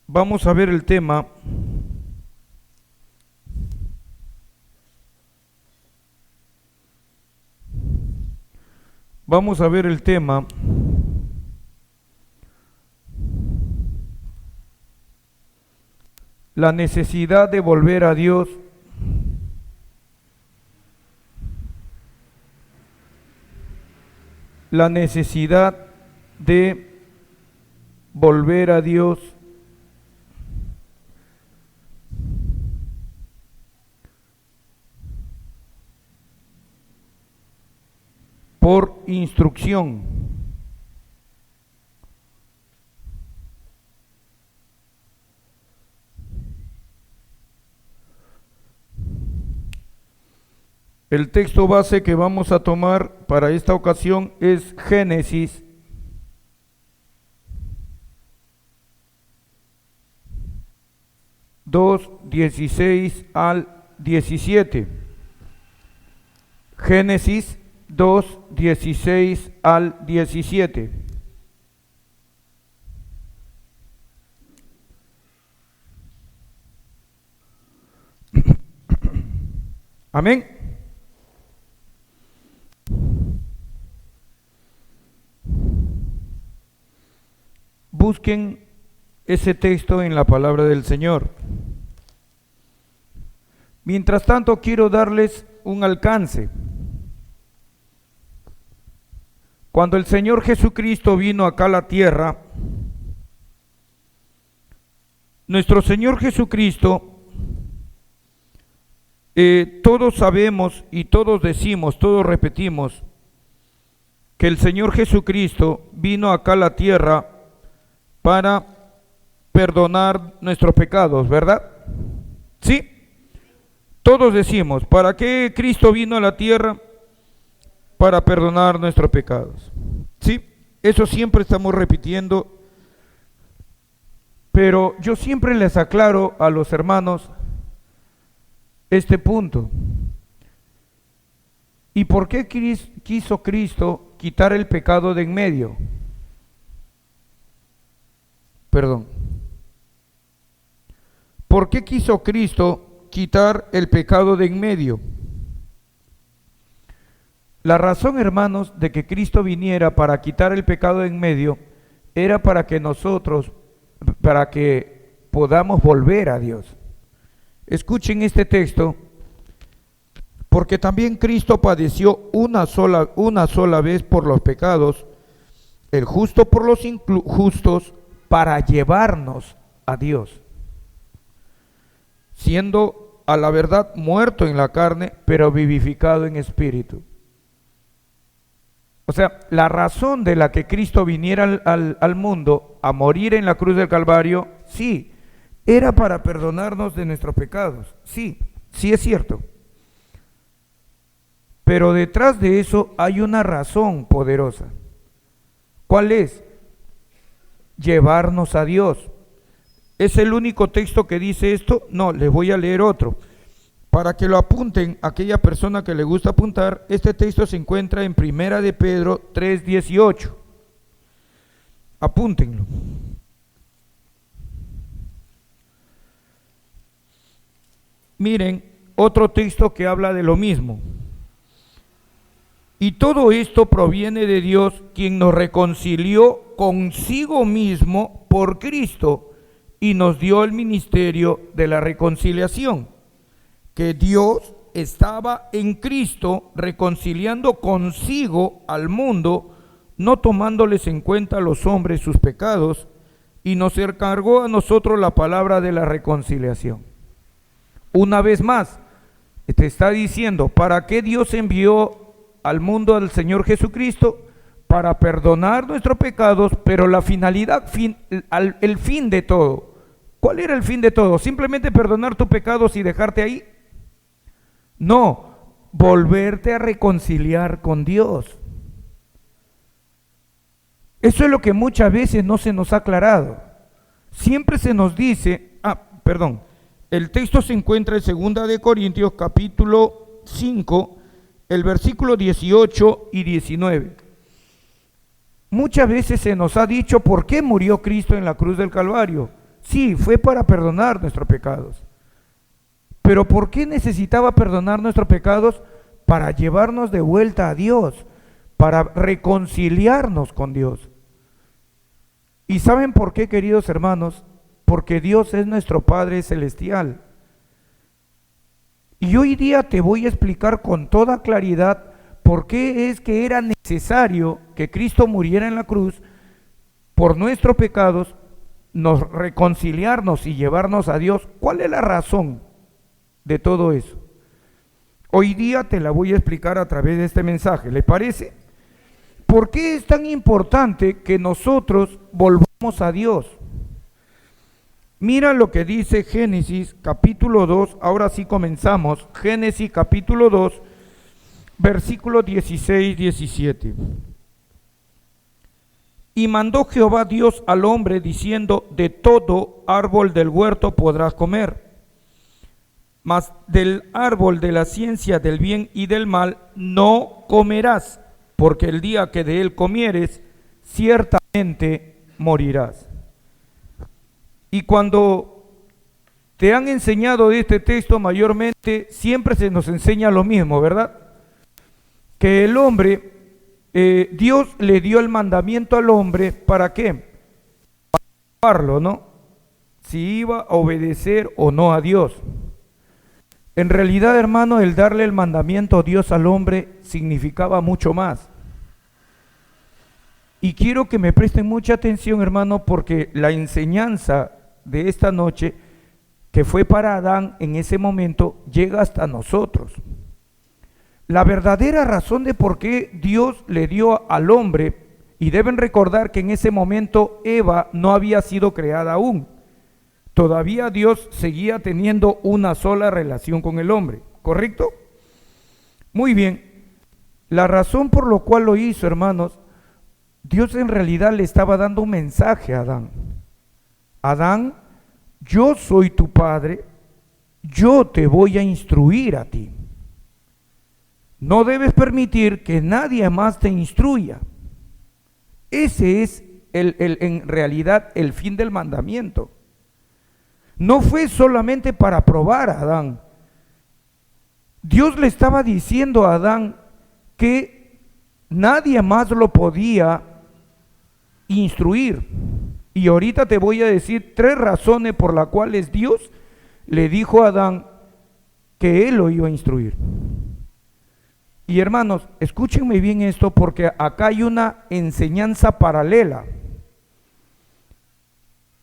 Vamos a ver el tema. Vamos a ver el tema. La necesidad de volver a Dios. La necesidad de volver a Dios. Por instrucción. El texto base que vamos a tomar para esta ocasión es Génesis 2:16 al 17. Génesis 2:16 al 17. Amén. Busquen ese texto en la palabra del Señor. Mientras tanto, quiero darles un alcance. Cuando el Señor Jesucristo vino acá a la tierra, nuestro Señor Jesucristo, todos sabemos y todos decimos, todos repetimos, que el Señor Jesucristo vino acá a la tierra para perdonar nuestros pecados, ¿verdad? ¿Sí? Todos decimos, ¿para qué Cristo vino a la tierra? Para perdonar nuestros pecados. ¿Sí? Eso siempre estamos repitiendo, pero yo siempre les aclaro a los hermanos este punto. ¿Y por qué quiso Cristo quitar el pecado de en medio? Perdón. ¿Por qué quiso Cristo quitar el pecado de en medio? La razón, hermanos, de que Cristo viniera para quitar el pecado de en medio era para que nosotros, para que podamos volver a Dios. Escuchen este texto, porque también Cristo padeció una sola vez por los pecados, el justo por los injustos, para llevarnos a Dios, siendo a la verdad muerto en la carne, pero vivificado en espíritu. O sea, la razón de la que Cristo viniera al mundo a morir en la cruz del Calvario, sí, era para perdonarnos de nuestros pecados, sí es cierto. Pero detrás de eso hay una razón poderosa. ¿Cuál es? Llevarnos a Dios. ¿Es el único texto que dice esto? No, les voy a leer otro. Para que lo apunten, aquella persona que le gusta apuntar, este texto se encuentra en Primera de Pedro 3:18. Apúntenlo. Miren, otro texto que habla de lo mismo. Y todo esto proviene de Dios, quien nos reconcilió consigo mismo por Cristo y nos dio el ministerio de la reconciliación, que Dios estaba en Cristo reconciliando consigo al mundo, no tomándoles en cuenta a los hombres sus pecados, y nos encargó a nosotros la palabra de la reconciliación. Una vez más, te está diciendo, ¿para qué Dios envió al mundo al Señor Jesucristo? Para perdonar nuestros pecados, pero la finalidad, el fin de todo. ¿Cuál era el fin de todo? ¿Simplemente perdonar tus pecados y dejarte ahí? No, volverte a reconciliar con Dios. Eso es lo que muchas veces no se nos ha aclarado. Siempre se nos dice, el texto se encuentra en 2 de Corintios capítulo 5, el versículo 18 y 19. Muchas veces se nos ha dicho, ¿por qué murió Cristo en la cruz del Calvario? Sí, fue para perdonar nuestros pecados. Pero ¿por qué necesitaba perdonar nuestros pecados? Para llevarnos de vuelta a Dios, para reconciliarnos con Dios. ¿Y saben por qué, queridos hermanos? Porque Dios es nuestro Padre Celestial. Y hoy día te voy a explicar con toda claridad por qué es que era necesario que Cristo muriera en la cruz por nuestros pecados, reconciliarnos y llevarnos a Dios. ¿Cuál es la razón de todo eso? Hoy día te la voy a explicar a través de este mensaje, ¿les parece? ¿Por qué es tan importante que nosotros volvamos a Dios? Mira lo que dice Génesis capítulo 2, ahora sí comenzamos, Génesis capítulo 2, versículos 16-17. Y mandó Jehová Dios al hombre diciendo, de todo árbol del huerto podrás comer, mas del árbol de la ciencia del bien y del mal no comerás, porque el día que de él comieres, ciertamente morirás. Y cuando te han enseñado este texto, mayormente siempre se nos enseña lo mismo, ¿verdad? Que el hombre, Dios le dio el mandamiento al hombre, ¿para qué? Para probarlo, ¿no? Si iba a obedecer o no a Dios. En realidad, hermano, el darle el mandamiento a Dios al hombre significaba mucho más. Y quiero que me presten mucha atención, hermano, porque la enseñanza de esta noche, que fue para Adán en ese momento, llega hasta nosotros. La verdadera razón de por qué Dios le dio al hombre, y deben recordar que en ese momento Eva no había sido creada aún. Todavía Dios seguía teniendo una sola relación con el hombre, ¿correcto? Muy bien. La razón por la cual lo hizo, hermanos, Dios en realidad le estaba dando un mensaje a Adán. Adán, yo soy tu padre, yo te voy a instruir a ti. No debes permitir que nadie más te instruya. Ese es en realidad el fin del mandamiento. No fue solamente para probar a Adán. Dios le estaba diciendo a Adán que nadie más lo podía instruir. Y ahorita te voy a decir 3 razones por las cuales Dios le dijo a Adán que él lo iba a instruir. Y hermanos, escúchenme bien esto, porque acá hay una enseñanza paralela.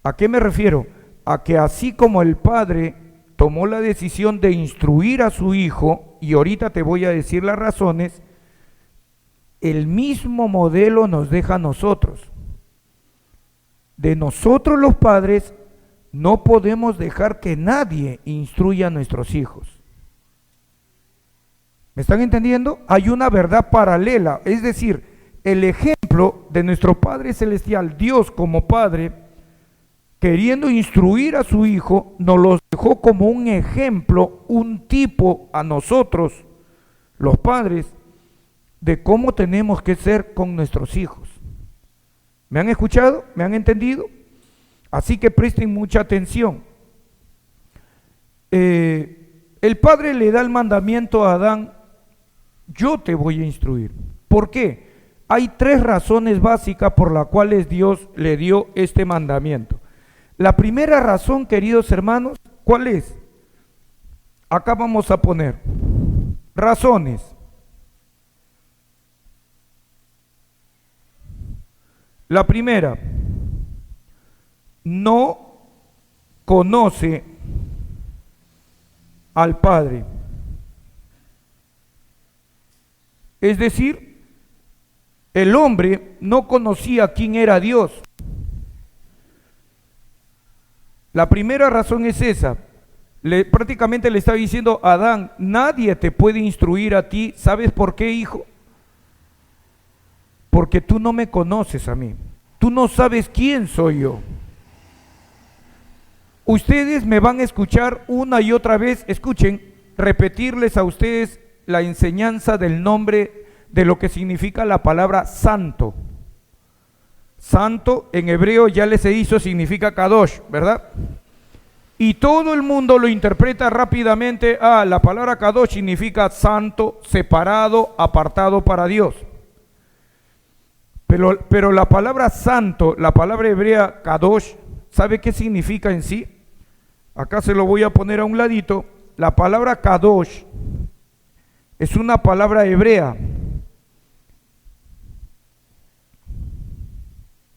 ¿A qué me refiero? A que así como el padre tomó la decisión de instruir a su hijo, y ahorita te voy a decir las razones, el mismo modelo nos deja a nosotros. De nosotros los padres no podemos dejar que nadie instruya a nuestros hijos. ¿Me están entendiendo? Hay una verdad paralela, es decir, el ejemplo de nuestro Padre Celestial, Dios como Padre, queriendo instruir a su Hijo, nos los dejó como un ejemplo, un tipo a nosotros, los padres, de cómo tenemos que ser con nuestros hijos. ¿Me han escuchado? ¿Me han entendido? Así que presten mucha atención. El Padre le da el mandamiento a Adán, yo te voy a instruir. ¿Por qué? Hay 3 razones básicas por las cuales Dios le dio este mandamiento. La primera razón, queridos hermanos, ¿cuál es? Acá vamos a poner razones. La primera, no conoce al Padre. Es decir, el hombre no conocía quién era Dios. La primera razón es esa. Prácticamente le está diciendo a Adán, nadie te puede instruir a ti. ¿Sabes por qué, hijo? Porque tú no me conoces a mí. Tú no sabes quién soy yo. Ustedes me van a escuchar una y otra vez, escuchen, repetirles a ustedes la enseñanza del nombre de lo que significa la palabra santo. Santo en hebreo ya les he dicho significa Kadosh, ¿verdad? Y todo el mundo lo interpreta rápidamente. La palabra Kadosh significa santo, separado, apartado para Dios. Pero la palabra santo, la palabra hebrea Kadosh, ¿sabe qué significa en sí? Acá se lo voy a poner a un ladito. La palabra Kadosh es una palabra hebrea.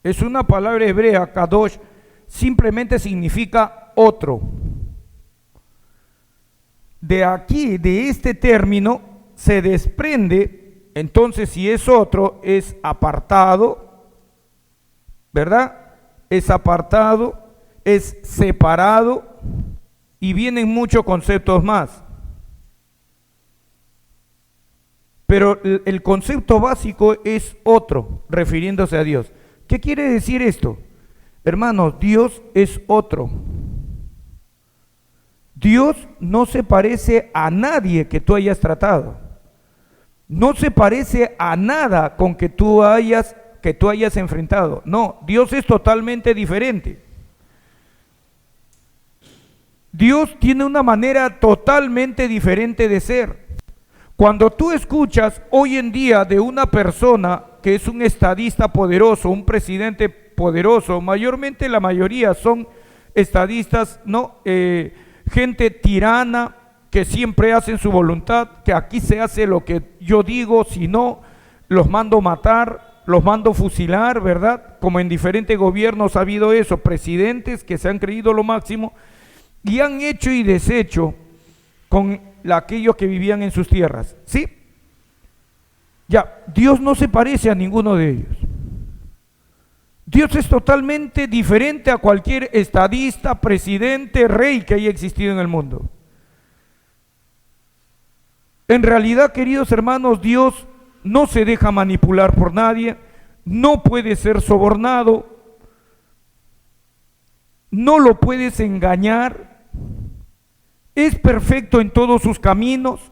Es una palabra hebrea, Kadosh, simplemente significa otro. De aquí, de este término, se desprende, entonces si es otro, es apartado, ¿verdad? Es apartado, es separado, y vienen muchos conceptos más. Pero el concepto básico es otro, refiriéndose a Dios. ¿Qué quiere decir esto? Hermanos, Dios es otro. Dios no se parece a nadie que tú hayas tratado. No se parece a nada con que tú hayas enfrentado. No, Dios es totalmente diferente. Dios tiene una manera totalmente diferente de ser. Cuando tú escuchas hoy en día de una persona que es un estadista poderoso, un presidente poderoso, mayormente la mayoría son estadistas, ¿no? Gente tirana que siempre hacen su voluntad, que aquí se hace lo que yo digo, si no, los mando matar, los mando fusilar, ¿verdad? Como en diferentes gobiernos ha habido eso, presidentes que se han creído lo máximo y han hecho y deshecho con aquellos que vivían en sus tierras, ¿sí? Ya, Dios no se parece a ninguno de ellos. Dios es totalmente diferente a cualquier estadista, presidente, rey que haya existido en el mundo. En realidad, queridos hermanos, Dios no se deja manipular por nadie, no puede ser sobornado, no lo puedes engañar, es perfecto en todos sus caminos.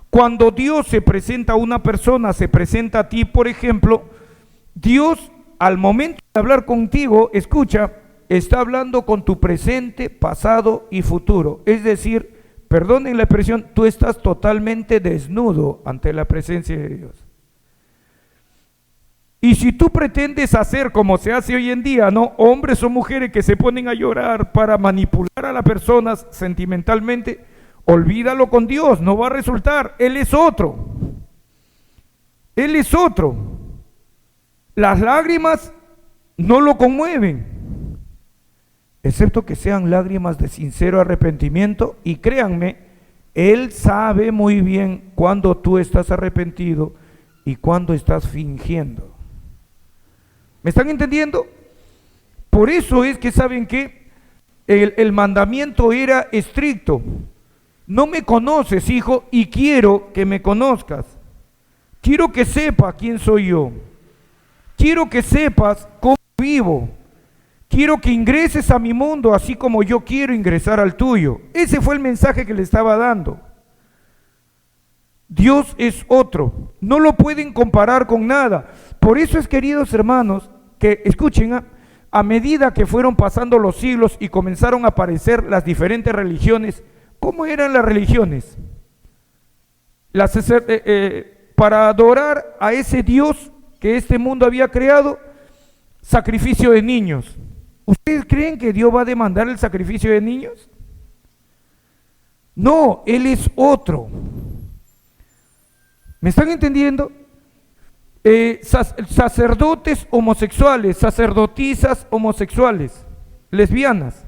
Cuando Dios se presenta a una persona, se presenta a ti, por ejemplo, Dios al momento de hablar contigo, escucha, está hablando con tu presente, pasado y futuro. Es decir, perdonen la expresión, tú estás totalmente desnudo ante la presencia de Dios. Y si tú pretendes hacer como se hace hoy en día, ¿no? Hombres o mujeres que se ponen a llorar para manipular a las personas sentimentalmente, olvídalo con Dios, no va a resultar. Él es otro. Él es otro. Las lágrimas no lo conmueven, excepto que sean lágrimas de sincero arrepentimiento, y créanme, Él sabe muy bien cuando tú estás arrepentido y cuando estás fingiendo. ¿Me están entendiendo? Por eso es que saben que el mandamiento era estricto. No me conoces, hijo, y quiero que me conozcas. Quiero que sepas quién soy yo. Quiero que sepas cómo vivo. Quiero que ingreses a mi mundo así como yo quiero ingresar al tuyo. Ese fue el mensaje que le estaba dando. Dios es otro. No lo pueden comparar con nada. Por eso es, queridos hermanos, que escuchen, a medida que fueron pasando los siglos y comenzaron a aparecer las diferentes religiones, ¿cómo eran las religiones? Para adorar a ese Dios que este mundo había creado, sacrificio de niños. ¿Ustedes creen que Dios va a demandar el sacrificio de niños? No, Él es otro. ¿Me están entendiendo? Sacerdotes homosexuales, sacerdotisas homosexuales, lesbianas.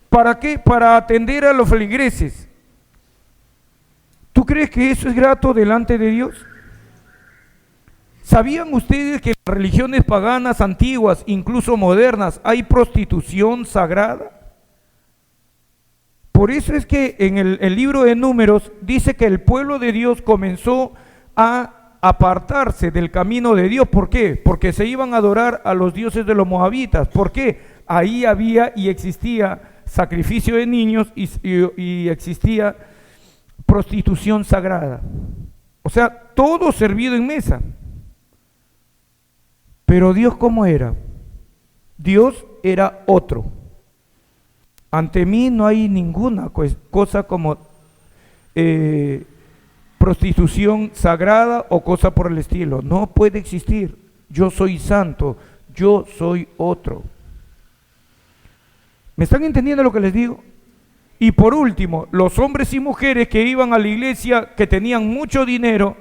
¿Para qué? Para atender a los feligreses. ¿Tú crees que eso es grato delante de Dios? ¿Sabían ustedes que en las religiones paganas antiguas, incluso modernas, hay prostitución sagrada? Por eso es que en el libro de Números dice que el pueblo de Dios comenzó a apartarse del camino de Dios. ¿Por qué? Porque se iban a adorar a los dioses de los moabitas. ¿Por qué? Ahí había y existía sacrificio de niños y existía prostitución sagrada. O sea, todo servido en mesa. Pero Dios, ¿cómo era? Dios era otro. Ante mí no hay ninguna cosa como prostitución sagrada o cosa por el estilo. No puede existir. Yo soy santo, yo soy otro. ¿Me están entendiendo lo que les digo? Y por último, los hombres y mujeres que iban a la iglesia, que tenían mucho dinero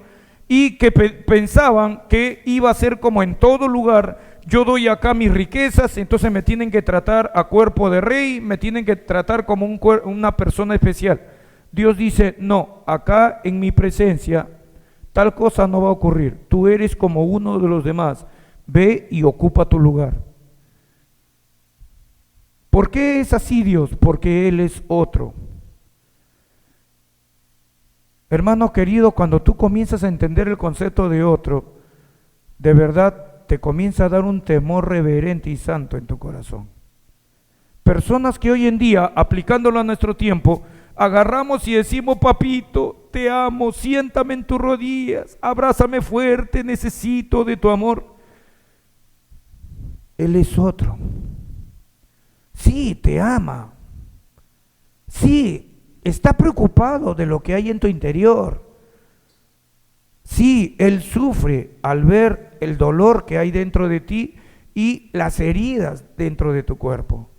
y que pensaban que iba a ser como en todo lugar: yo doy acá mis riquezas, entonces me tienen que tratar a cuerpo de rey, me tienen que tratar como una persona especial. Dios dice: no, acá en mi presencia tal cosa no va a ocurrir. Tú eres como uno de los demás, ve y ocupa tu lugar. ¿Por qué es así Dios? Porque Él es otro. Hermano querido, cuando tú comienzas a entender el concepto de otro, de verdad te comienza a dar un temor reverente y santo en tu corazón. Personas que hoy en día, aplicándolo a nuestro tiempo, agarramos y decimos: papito, te amo, siéntame en tus rodillas, abrázame fuerte, necesito de tu amor. Él es otro. Sí, te ama. Sí, está preocupado de lo que hay en tu interior. Sí, Él sufre al ver el dolor que hay dentro de ti y las heridas dentro de tu cuerpo.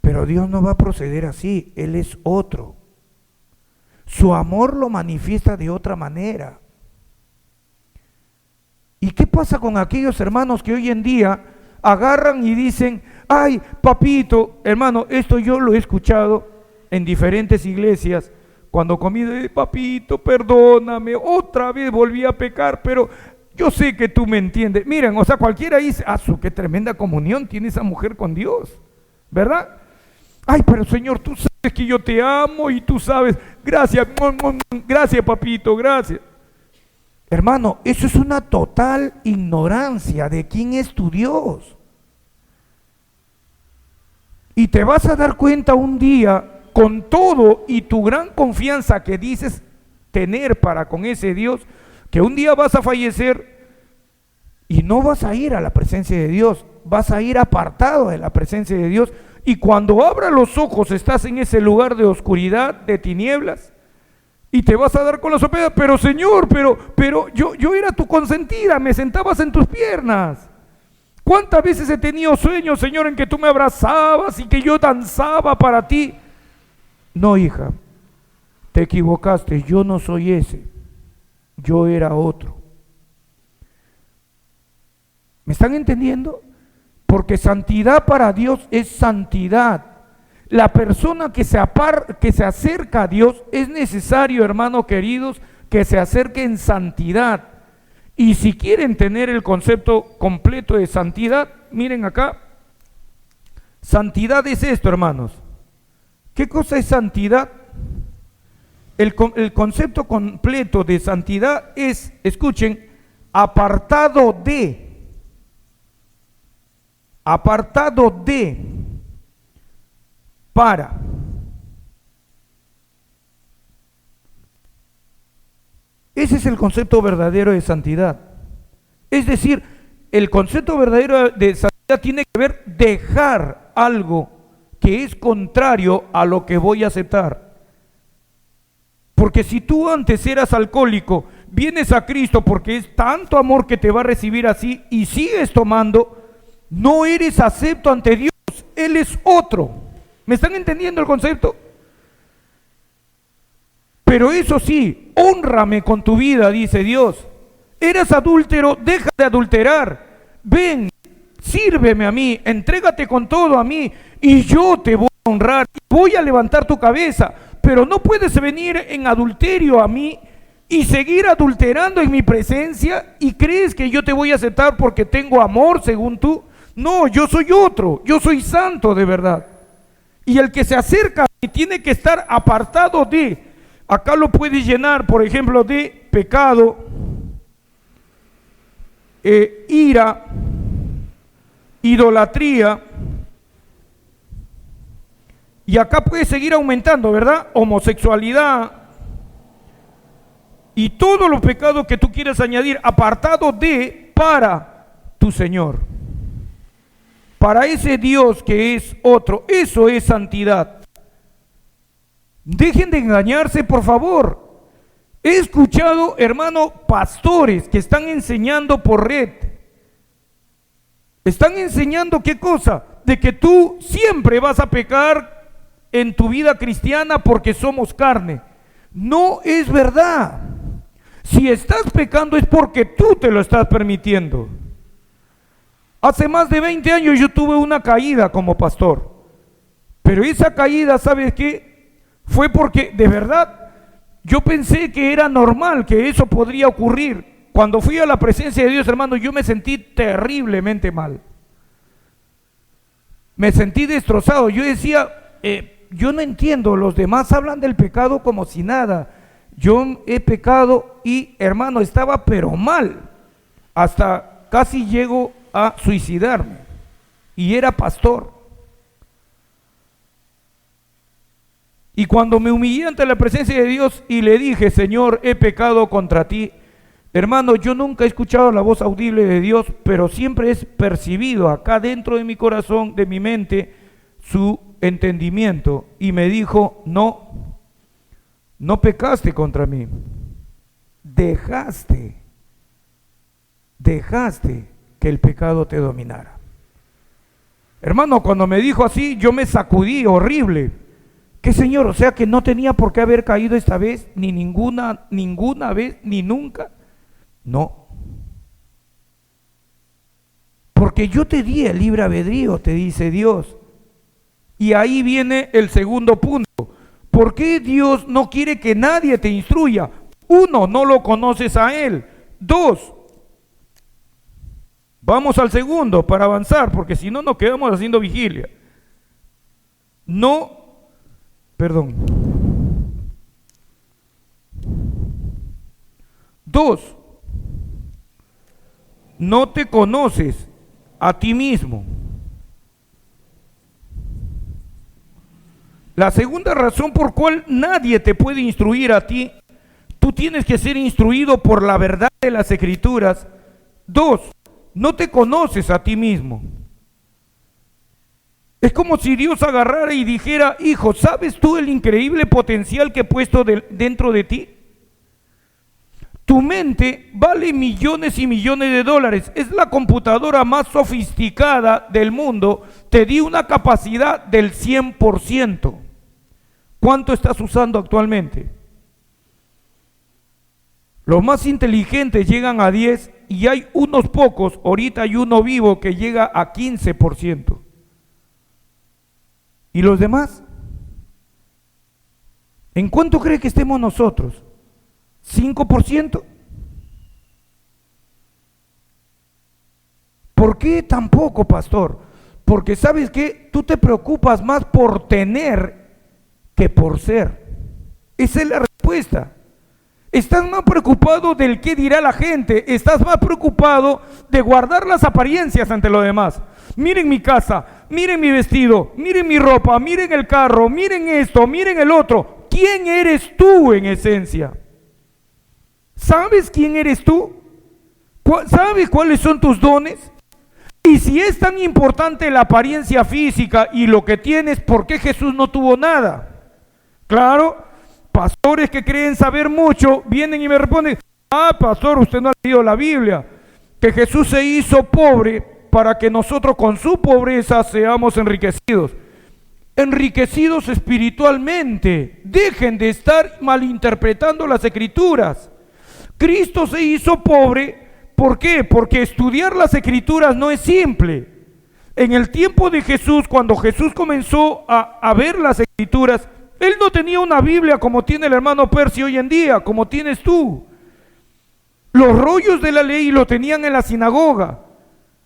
Pero Dios no va a proceder así. Él es otro. Su amor lo manifiesta de otra manera. ¿Y qué pasa con aquellos hermanos que hoy en día agarran y dicen: ay, papito, hermano, esto yo lo he escuchado en diferentes iglesias, cuando comí: papito, perdóname, otra vez volví a pecar, pero yo sé que tú me entiendes. Miren, o sea, cualquiera dice: qué tremenda comunión tiene esa mujer con Dios, ¿verdad? Ay, pero Señor, tú sabes que yo te amo y tú sabes. Gracias, gracias, papito, gracias. Hermano, eso es una total ignorancia de quién es tu Dios. Y te vas a dar cuenta un día, con todo y tu gran confianza que dices tener para con ese Dios, que un día vas a fallecer y no vas a ir a la presencia de Dios, vas a ir apartado de la presencia de Dios. Y cuando abras los ojos estás en ese lugar de oscuridad, de tinieblas, y te vas a dar con la sopera: pero Señor, pero yo era tu consentida, me sentabas en tus piernas. ¿Cuántas veces he tenido sueños, Señor, en que tú me abrazabas y que yo danzaba para ti? No, hija, te equivocaste, yo no soy ese, yo era otro. ¿Me están entendiendo? Porque santidad para Dios es santidad. La persona que se acerca a Dios, es necesario, hermanos queridos, que se acerque en santidad. Y si quieren tener el concepto completo de santidad, miren acá. Santidad es esto, hermanos. ¿Qué cosa es santidad? El concepto completo de santidad es, escuchen, apartado de, para. Ese es el concepto verdadero de santidad. Es decir, el concepto verdadero de santidad tiene que ver dejar algo que es contrario a lo que voy a aceptar. Porque si tú antes eras alcohólico, vienes a Cristo porque es tanto amor que te va a recibir así y sigues tomando, no eres acepto ante Dios, Él es otro. ¿Me están entendiendo el concepto? Pero eso sí, hónrame con tu vida, dice Dios. Eras adúltero, deja de adulterar. Ven, sírveme a mí, entrégate con todo a mí y yo te voy a honrar. Voy a levantar tu cabeza, pero no puedes venir en adulterio a mí y seguir adulterando en mi presencia y crees que yo te voy a aceptar porque tengo amor según tú. No, yo soy otro, yo soy santo de verdad. Y el que se acerca a mí tiene que estar apartado de, acá lo puedes llenar, por ejemplo, de pecado, ira, idolatría, y acá puede seguir aumentando, ¿verdad? Homosexualidad y todos los pecados que tú quieras añadir, apartado de, para. tu Señor. Para ese Dios que es otro, eso es santidad. Dejen de engañarse, por favor. He escuchado, hermano, pastores que están enseñando por red. Están enseñando ¿qué cosa? De que tú siempre vas a pecar en tu vida cristiana porque somos carne. No es verdad. Si estás pecando es porque tú te lo estás permitiendo. Hace más de 20 años yo tuve una caída como pastor. Pero esa caída, ¿sabes qué? Fue porque de verdad yo pensé que era normal, que eso podría ocurrir. Cuando fui a la presencia de Dios, hermano, yo me sentí terriblemente mal. Me sentí destrozado. Yo decía, yo no entiendo, los demás hablan del pecado como si nada. Yo he pecado y, hermano, estaba pero mal. Hasta casi llego a suicidarme. Y era pastor. Y cuando me humillé ante la presencia de Dios y le dije, Señor, he pecado contra ti. Hermano, yo nunca he escuchado la voz audible de Dios, pero siempre he percibido acá dentro de mi corazón, de mi mente, su entendimiento. Y me dijo, no pecaste contra mí. Dejaste que el pecado te dominara. Hermano, cuando me dijo así, yo me sacudí horrible. ¿Qué, Señor? O sea que no tenía por qué haber caído esta vez, ni ninguna vez, ni nunca. No. Porque yo te di el libre albedrío, te dice Dios. Y ahí viene el segundo punto. ¿Por qué Dios no quiere que nadie te instruya? Uno, no lo conoces a Él. Dos, vamos al segundo para avanzar, porque si no nos quedamos haciendo vigilia. Dos, no te conoces a ti mismo. La segunda razón por cual nadie te puede instruir a ti, tú tienes que ser instruido por la verdad de las Escrituras. Dos, no te conoces a ti mismo. Es como si Dios agarrara y dijera, hijo, ¿sabes tú el increíble potencial que he puesto dentro de ti? Tu mente vale millones y millones de dólares. Es la computadora más sofisticada del mundo. Te di una capacidad del 100%. ¿Cuánto estás usando actualmente? Los más inteligentes llegan a 10 y hay unos pocos, ahorita hay uno vivo que llega a 15%. ¿Y los demás? ¿En cuánto cree que estemos nosotros? ¿5%? ¿Por qué tan poco, pastor? Porque ¿sabes qué? Tú te preocupas más por tener que por ser. Esa es la respuesta. Estás más preocupado del qué dirá la gente, estás más preocupado de guardar las apariencias ante los demás. Miren mi casa, miren mi vestido, miren mi ropa, miren el carro, miren esto, miren el otro. ¿Quién eres tú en esencia? ¿Sabes quién eres tú? ¿Sabes cuáles son tus dones? Y si es tan importante la apariencia física y lo que tienes, ¿por qué Jesús no tuvo nada? Claro, pastores que creen saber mucho vienen y me responden, pastor, usted no ha leído la Biblia, que Jesús se hizo pobre para que nosotros con su pobreza seamos enriquecidos. Enriquecidos espiritualmente. Dejen de estar malinterpretando las Escrituras. Cristo se hizo pobre, ¿por qué? Porque estudiar las Escrituras no es simple. En el tiempo de Jesús, cuando Jesús comenzó a ver las Escrituras, Él no tenía una Biblia como tiene el hermano Percy hoy en día, como tienes tú. Los rollos de la ley lo tenían en la sinagoga.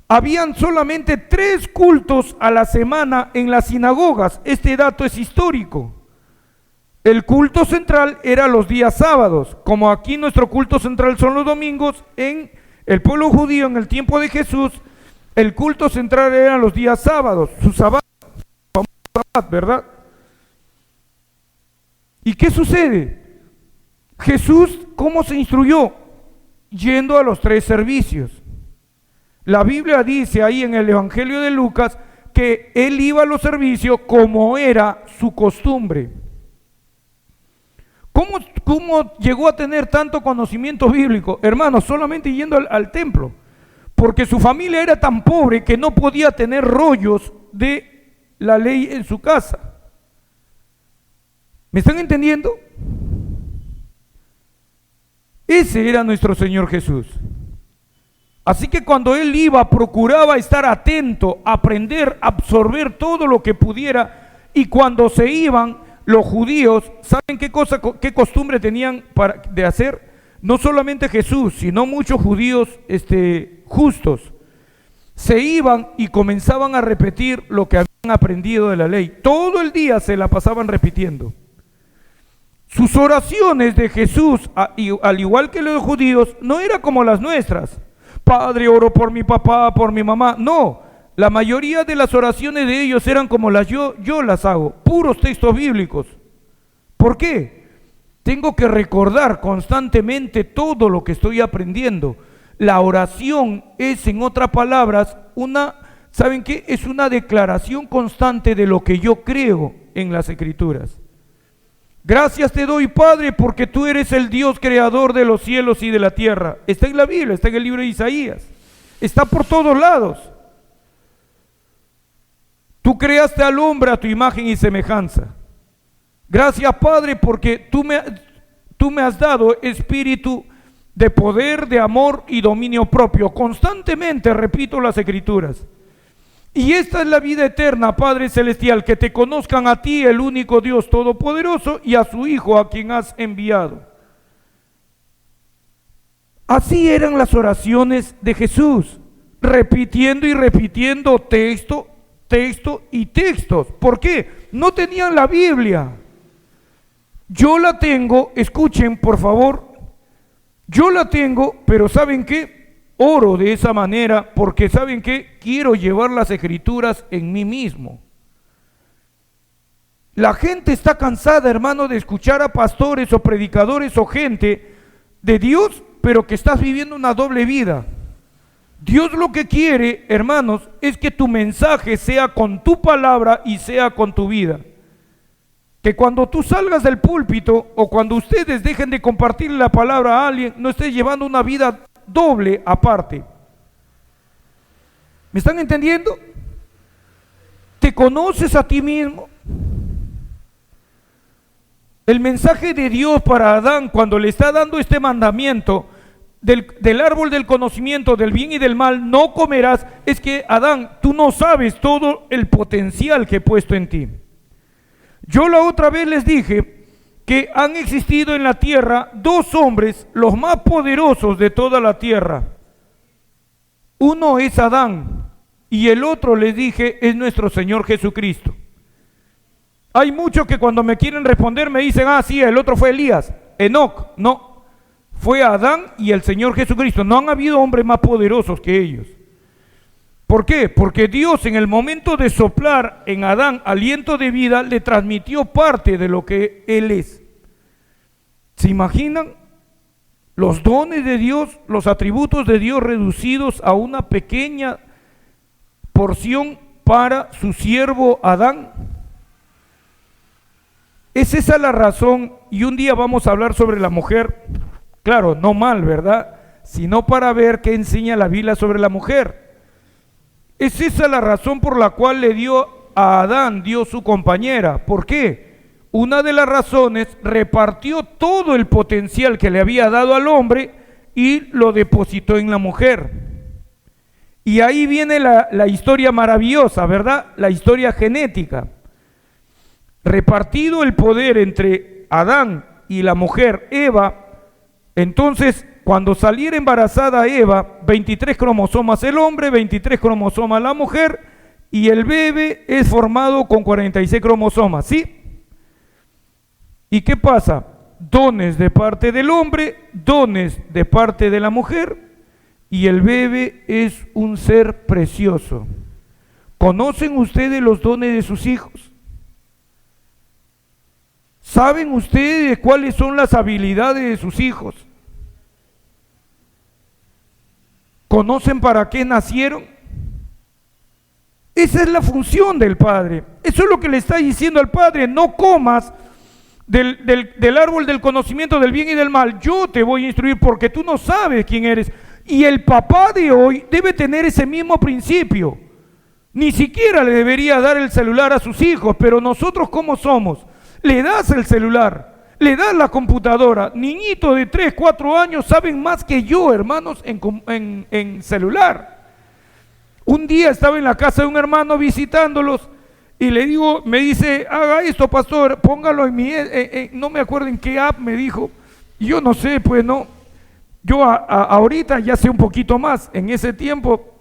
Habían solamente 3 cultos a la semana en las sinagogas. Este dato es histórico. El culto central era los días sábados. Como aquí nuestro culto central son los domingos, en el pueblo judío en el tiempo de Jesús, el culto central eran los días sábados, su sabbat, ¿verdad? ¿Y qué sucede? Jesús, ¿cómo se instruyó? Yendo a los 3 servicios. La Biblia dice ahí en el Evangelio de Lucas que él iba a los servicios como era su costumbre. ¿Cómo llegó a tener tanto conocimiento bíblico? Hermanos, solamente yendo al templo. Porque su familia era tan pobre que no podía tener rollos de la ley en su casa. ¿Me están entendiendo? Ese era nuestro Señor Jesús. Así que cuando Él iba, procuraba estar atento, aprender, absorber todo lo que pudiera. Y cuando se iban, los judíos, ¿saben qué costumbre tenían de hacer? No solamente Jesús, sino muchos judíos justos. Se iban y comenzaban a repetir lo que habían aprendido de la ley. Todo el día se la pasaban repitiendo. Sus oraciones de Jesús, al igual que los judíos, no eran como las nuestras. Padre, oro por mi papá, por mi mamá. No, la mayoría de las oraciones de ellos eran como las yo las hago, puros textos bíblicos. ¿Por qué? Tengo que recordar constantemente todo lo que estoy aprendiendo. La oración es, en otras palabras, ¿saben qué? Es una declaración constante de lo que yo creo en las Escrituras. Gracias te doy, Padre, porque tú eres el Dios creador de los cielos y de la tierra. Está en la Biblia, está en el libro de Isaías, está por todos lados. Tú creaste al hombre a tu imagen y semejanza. Gracias, Padre, porque tú me has dado espíritu de poder, de amor y dominio propio. Constantemente repito las Escrituras. Y esta es la vida eterna, Padre Celestial, que te conozcan a ti, el único Dios Todopoderoso, y a su Hijo, a quien has enviado. Así eran las oraciones de Jesús, repitiendo y repitiendo texto y textos. ¿Por qué? No tenían la Biblia. Yo la tengo, escuchen por favor, yo la tengo, pero ¿saben qué? Oro de esa manera porque ¿saben qué? Quiero llevar las Escrituras en mí mismo. La gente está cansada, hermano, de escuchar a pastores o predicadores o gente de Dios, pero que estás viviendo una doble vida. Dios lo que quiere, hermanos, es que tu mensaje sea con tu palabra y sea con tu vida. Que cuando tú salgas del púlpito o cuando ustedes dejen de compartir la palabra a alguien, no estés llevando una vida doble aparte. ¿Me están entendiendo? ¿Te conoces a ti mismo? El mensaje de Dios para Adán cuando le está dando este mandamiento del árbol del conocimiento del bien y del mal no comerás, es que Adán, tú no sabes todo el potencial que he puesto en ti. Yo la otra vez les dije que han existido en la tierra dos hombres, los más poderosos de toda la tierra. Uno es Adán y el otro, les dije, es nuestro Señor Jesucristo. Hay muchos que cuando me quieren responder me dicen, sí, el otro fue Elías, Enoc. No, fue Adán y el Señor Jesucristo. No han habido hombres más poderosos que ellos. ¿Por qué? Porque Dios en el momento de soplar en Adán aliento de vida le transmitió parte de lo que él es. ¿Se imaginan? Los dones de Dios, los atributos de Dios reducidos a una pequeña porción para su siervo Adán. Es esa la razón, y un día vamos a hablar sobre la mujer, claro, no mal, ¿verdad? Sino para ver qué enseña la Biblia sobre la mujer. Es esa la razón por la cual le dio a Adán, dio su compañera. ¿Por qué? Una de las razones, repartió todo el potencial que le había dado al hombre y lo depositó en la mujer. Y ahí viene la historia maravillosa, ¿verdad? La historia genética. Repartido el poder entre Adán y la mujer Eva, entonces cuando saliera embarazada Eva, 23 cromosomas el hombre, 23 cromosomas la mujer, y el bebé es formado con 46 cromosomas, ¿sí? ¿Y qué pasa? Dones de parte del hombre, dones de parte de la mujer, y el bebé es un ser precioso. ¿Conocen ustedes los dones de sus hijos? ¿Saben ustedes cuáles son las habilidades de sus hijos? ¿Conocen para qué nacieron? Esa es la función del Padre. Eso es lo que le está diciendo al Padre: no comas del árbol del conocimiento del bien y del mal. Yo te voy a instruir porque tú no sabes quién eres. Y el papá de hoy debe tener ese mismo principio. Ni siquiera le debería dar el celular a sus hijos, pero nosotros, ¿cómo somos? Le das el celular, le das la computadora. Niñitos de 3, 4 años saben más que yo, hermanos, en celular. Un día estaba en la casa de un hermano visitándolos y le digo, me dice: haga esto, pastor, póngalo en mi, no me acuerdo en qué app, me dijo. Y yo no sé, pues no. Yo ahorita ya sé un poquito más, en ese tiempo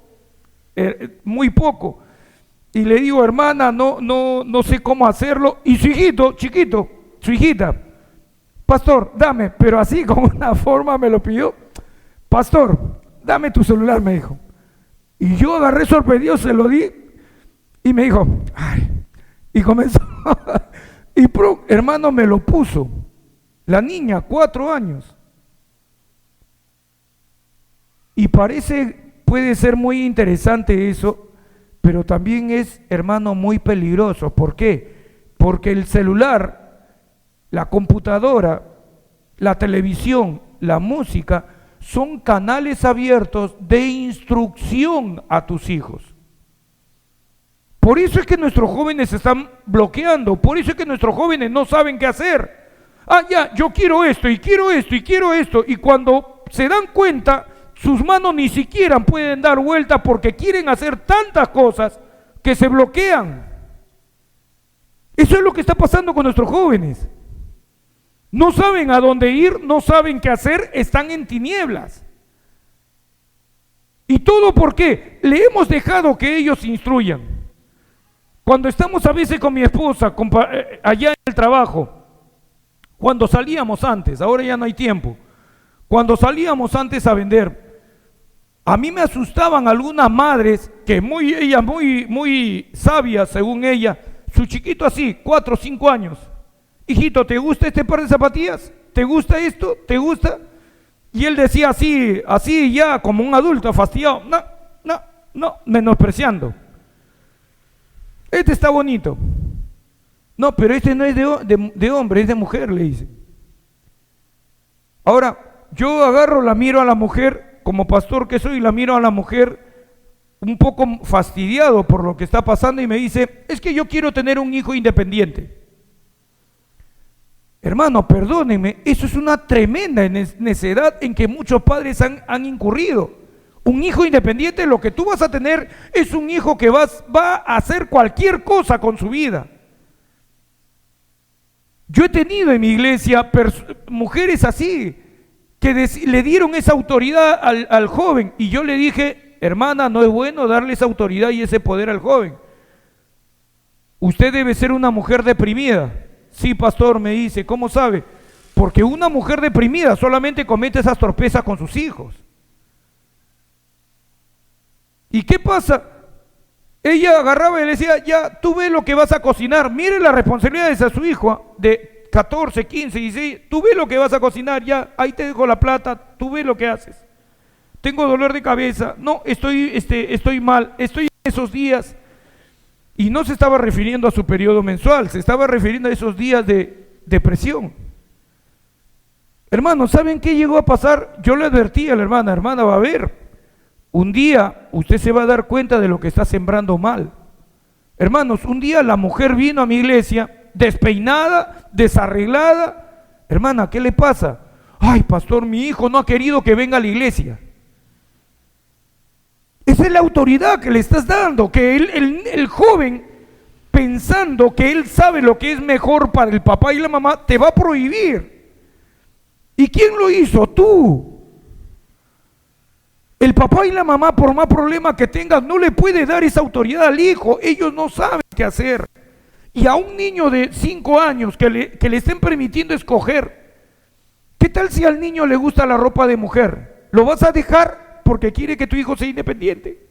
muy poco. Y le digo: hermana, no sé cómo hacerlo. Y su hijito, chiquito, su hijita: pastor, dame, pero así con una forma me lo pidió. Pastor, dame tu celular, me dijo. Y yo agarré sorprendido, se lo di y me dijo: ay, y comenzó. Y hermano, me lo puso. La niña, 4 años. Y puede ser muy interesante eso, pero también es, hermano, muy peligroso. ¿Por qué? Porque el celular, la computadora, la televisión, la música son canales abiertos de instrucción a tus hijos. Por eso es que nuestros jóvenes se están bloqueando, por eso es que nuestros jóvenes no saben qué hacer. Ya, yo quiero esto y quiero esto y quiero esto, y cuando se dan cuenta, sus manos ni siquiera pueden dar vuelta porque quieren hacer tantas cosas que se bloquean. Eso es lo que está pasando con nuestros jóvenes. No saben a dónde ir, no saben qué hacer, están en tinieblas. ¿Y todo por qué? Le hemos dejado que ellos instruyan. Cuando estamos a veces con mi esposa, allá en el trabajo, cuando salíamos antes, ahora ya no hay tiempo, cuando salíamos antes a vender, a mí me asustaban algunas madres que ella muy sabia según ella, su chiquito así, 4 o 5 años. Hijito, ¿te gusta este par de zapatillas? ¿Te gusta esto? ¿Te gusta? Y él decía así ya como un adulto fastidiado: no, menospreciando. Este está bonito. No, pero este no es de hombre, es de mujer, le dice. Ahora, yo agarro, la miro a la mujer, como pastor que soy, la miro a la mujer un poco fastidiado por lo que está pasando y me dice: es que yo quiero tener un hijo independiente. Hermano, perdónenme, eso es una tremenda necedad en que muchos padres han incurrido. Un hijo independiente, lo que tú vas a tener es un hijo que va a hacer cualquier cosa con su vida. Yo he tenido en mi iglesia mujeres así, que le dieron esa autoridad al joven, y yo le dije: hermana, no es bueno darle esa autoridad y ese poder al joven. Usted debe ser una mujer deprimida. Sí, pastor, me dice. ¿Cómo sabe? Porque una mujer deprimida solamente comete esas torpezas con sus hijos. ¿Y qué pasa? Ella agarraba y le decía: ya, tú ves lo que vas a cocinar. Mire las responsabilidades a su hijo de 14, 15, 16, tú ves lo que vas a cocinar, ya, ahí te dejo la plata, tú ves lo que haces. Tengo dolor de cabeza, no, estoy mal, estoy en esos días. Y no se estaba refiriendo a su periodo mensual, se estaba refiriendo a esos días de depresión. Hermanos, ¿saben qué llegó a pasar? Yo le advertí a la hermana: va a ver, un día usted se va a dar cuenta de lo que está sembrando mal. Hermanos, un día la mujer vino a mi iglesia despeinada, desarreglada. Hermana, ¿qué le pasa? Ay, pastor, mi hijo no ha querido que venga a la iglesia. Esa es la autoridad que le estás dando, que el joven, pensando que él sabe lo que es mejor para el papá y la mamá, te va a prohibir. ¿Y quién lo hizo? Tú. El papá y la mamá, por más problema que tengan, no le puede dar esa autoridad al hijo. Ellos no saben qué hacer. Y a un niño de 5 años que le estén permitiendo escoger, ¿qué tal si al niño le gusta la ropa de mujer? ¿Lo vas a dejar porque quiere que tu hijo sea independiente?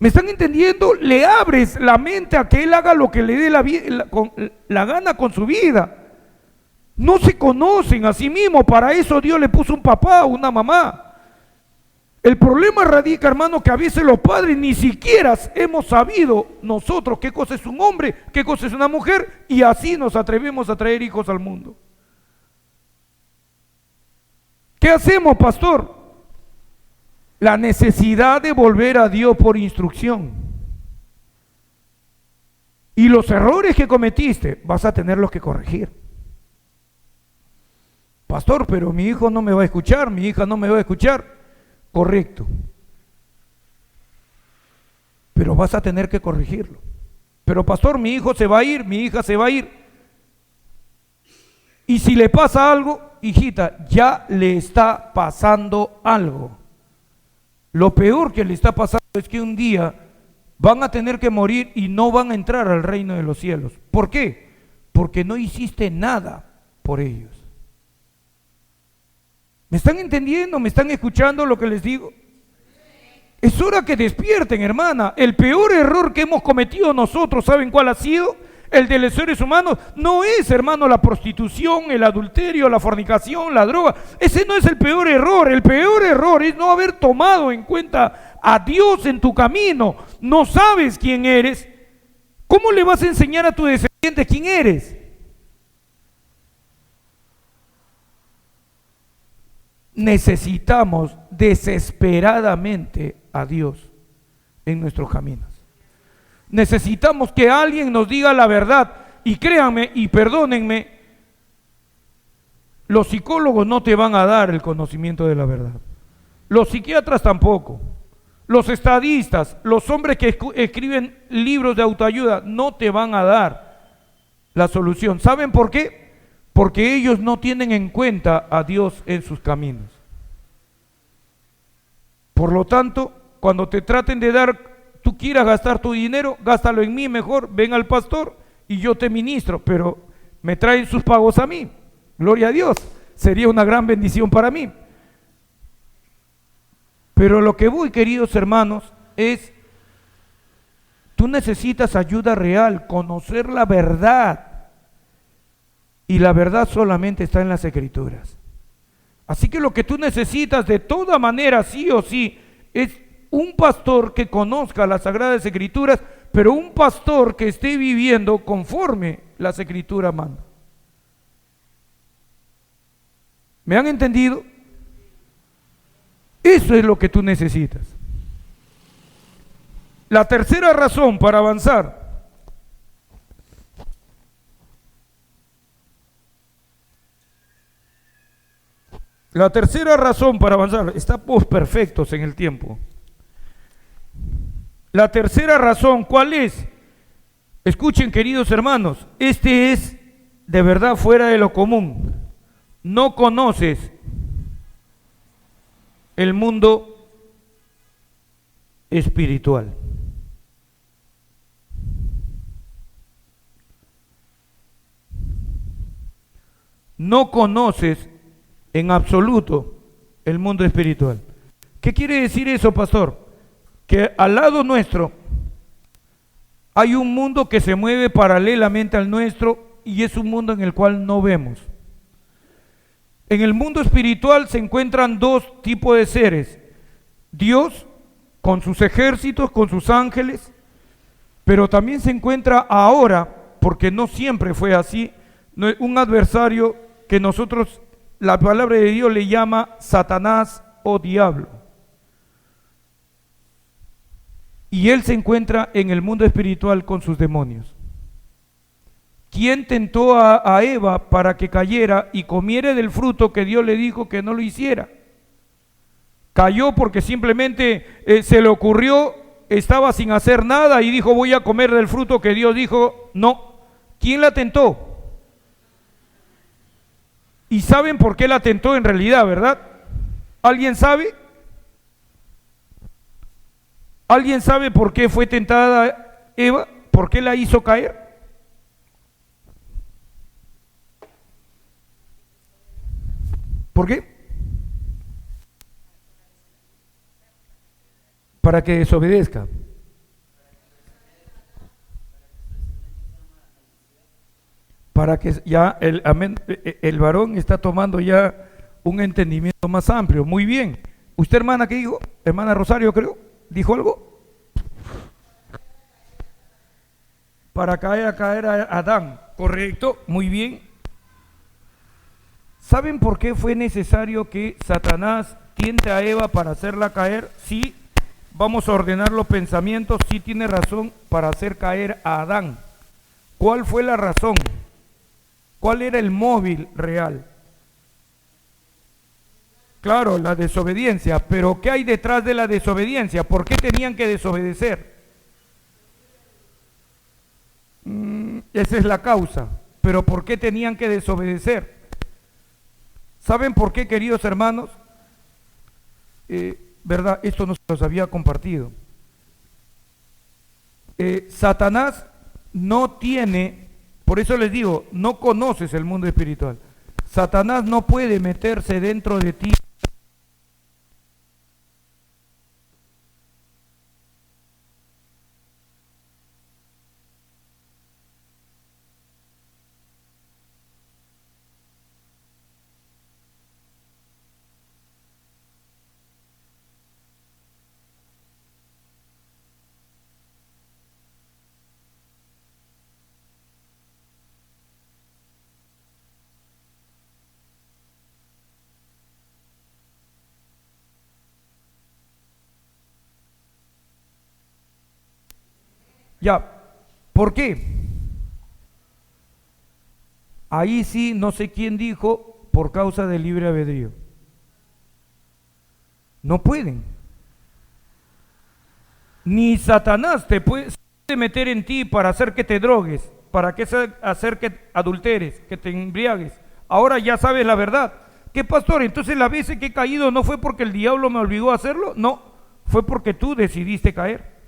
¿Me están entendiendo? Le abres la mente a que él haga lo que le dé la gana con su vida. No se conocen a sí mismos, para eso Dios le puso un papá o una mamá. El problema radica, hermano, que a veces los padres ni siquiera hemos sabido nosotros qué cosa es un hombre, qué cosa es una mujer, y así nos atrevemos a traer hijos al mundo. ¿Qué hacemos, pastor? La necesidad de volver a Dios por instrucción. Y los errores que cometiste vas a tenerlos que corregir. Pastor, pero mi hijo no me va a escuchar, mi hija no me va a escuchar. Correcto. Pero vas a tener que corregirlo. Pero pastor, mi hijo se va a ir, mi hija se va a ir. Y si le pasa algo, hijita, ya le está pasando algo. Lo peor que le está pasando es que un día van a tener que morir y no van a entrar al reino de los cielos. ¿Por qué? Porque no hiciste nada por ellos. ¿Me están entendiendo? ¿Me están escuchando lo que les digo? Es hora que despierten, hermana. El peor error que hemos cometido nosotros, ¿saben cuál ha sido? El de los seres humanos. No es, hermano, la prostitución, el adulterio, la fornicación, la droga. Ese no es el peor error. El peor error es no haber tomado en cuenta a Dios en tu camino. No sabes quién eres. ¿Cómo le vas a enseñar a tu descendiente quién eres? Necesitamos desesperadamente a Dios en nuestros caminos. Necesitamos que alguien nos diga la verdad. Y créanme y perdónenme, los psicólogos no te van a dar el conocimiento de la verdad. Los psiquiatras tampoco. Los estadistas, los hombres que escriben libros de autoayuda no te van a dar la solución. ¿Saben por qué? Porque ellos no tienen en cuenta a Dios en sus caminos. Por lo tanto, cuando te traten de dar, tú quieras gastar tu dinero, gástalo en mí mejor, ven al pastor y yo te ministro, pero me traen sus pagos a mí. Gloria a Dios, sería una gran bendición para mí. Pero lo que voy, queridos hermanos, es, tú necesitas ayuda real, conocer la verdad. Y la verdad solamente está en las Escrituras. Así que lo que tú necesitas de toda manera, sí o sí, es un pastor que conozca las Sagradas Escrituras, pero un pastor que esté viviendo conforme las Escrituras mandan. ¿Me han entendido? Eso es lo que tú necesitas. La tercera razón para avanzar. La tercera razón para avanzar, estamos perfectos en el tiempo. La tercera razón, ¿cuál es? Escuchen, queridos hermanos, este es de verdad fuera de lo común. No conoces el mundo espiritual. No conoces en absoluto el mundo espiritual. ¿Qué quiere decir eso, pastor? Que al lado nuestro hay un mundo que se mueve paralelamente al nuestro y es un mundo en el cual no vemos. En el mundo espiritual se encuentran dos tipos de seres: Dios con sus ejércitos, con sus ángeles, pero también se encuentra ahora, porque no siempre fue así, un adversario que nosotros, la palabra de Dios le llama Satanás o diablo. Y él se encuentra en el mundo espiritual con sus demonios. ¿Quién tentó a Eva para que cayera y comiera del fruto que Dios le dijo que no lo hiciera? Cayó porque simplemente se le ocurrió, estaba sin hacer nada y dijo voy a comer del fruto que Dios dijo no. ¿Quién la tentó? Y saben por qué la tentó en realidad, ¿verdad? ¿Alguien sabe? ¿Alguien sabe por qué fue tentada Eva? ¿Por qué la hizo caer? ¿Por qué? Para que desobedezca. Para que ya el varón está tomando ya un entendimiento más amplio. Muy bien. ¿Usted, hermana, qué dijo? Hermana Rosario, creo, ¿dijo algo? Para caer a Adán. Correcto, muy bien. ¿Saben por qué fue necesario que Satanás tiente a Eva para hacerla caer? Sí, vamos a ordenar los pensamientos, sí tiene razón, para hacer caer a Adán. ¿Cuál fue la razón? ¿Cuál era el móvil real? Claro, la desobediencia, pero ¿qué hay detrás de la desobediencia? ¿Por qué tenían que desobedecer? Esa es la causa, pero ¿por qué tenían que desobedecer? ¿Saben por qué, queridos hermanos? ¿Verdad? Esto no se los había compartido. Satanás no tiene, por eso les digo, no conoces el mundo espiritual. Satanás no puede meterse dentro de ti. Ya, ¿por qué? Ahí sí, no sé quién dijo, por causa del libre albedrío. No pueden. Ni Satanás te puede meter en ti para hacer que te drogues, para hacer que adulteres, que te embriagues. Ahora ya sabes la verdad. ¿Qué, pastor? Entonces las veces que he caído no fue porque el diablo me obligó a hacerlo, no, fue porque tú decidiste caer.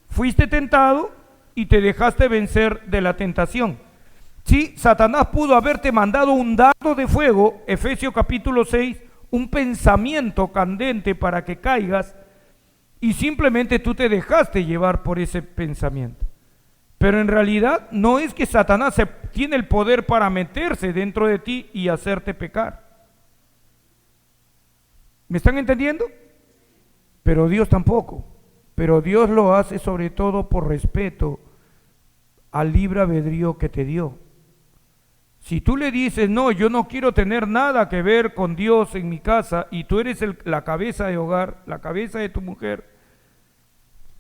Fuiste tentado y te dejaste vencer de la tentación. Sí, Satanás pudo haberte mandado un dardo de fuego, Efesios capítulo 6, un pensamiento candente para que caigas, y simplemente tú te dejaste llevar por ese pensamiento. Pero en realidad no es que Satanás tiene el poder para meterse dentro de ti y hacerte pecar. ¿Me están entendiendo? Pero Dios tampoco. Pero Dios lo hace sobre todo por respeto al libre albedrío que te dio. Si tú le dices, no, yo no quiero tener nada que ver con Dios en mi casa, y tú eres la cabeza de hogar, la cabeza de tu mujer,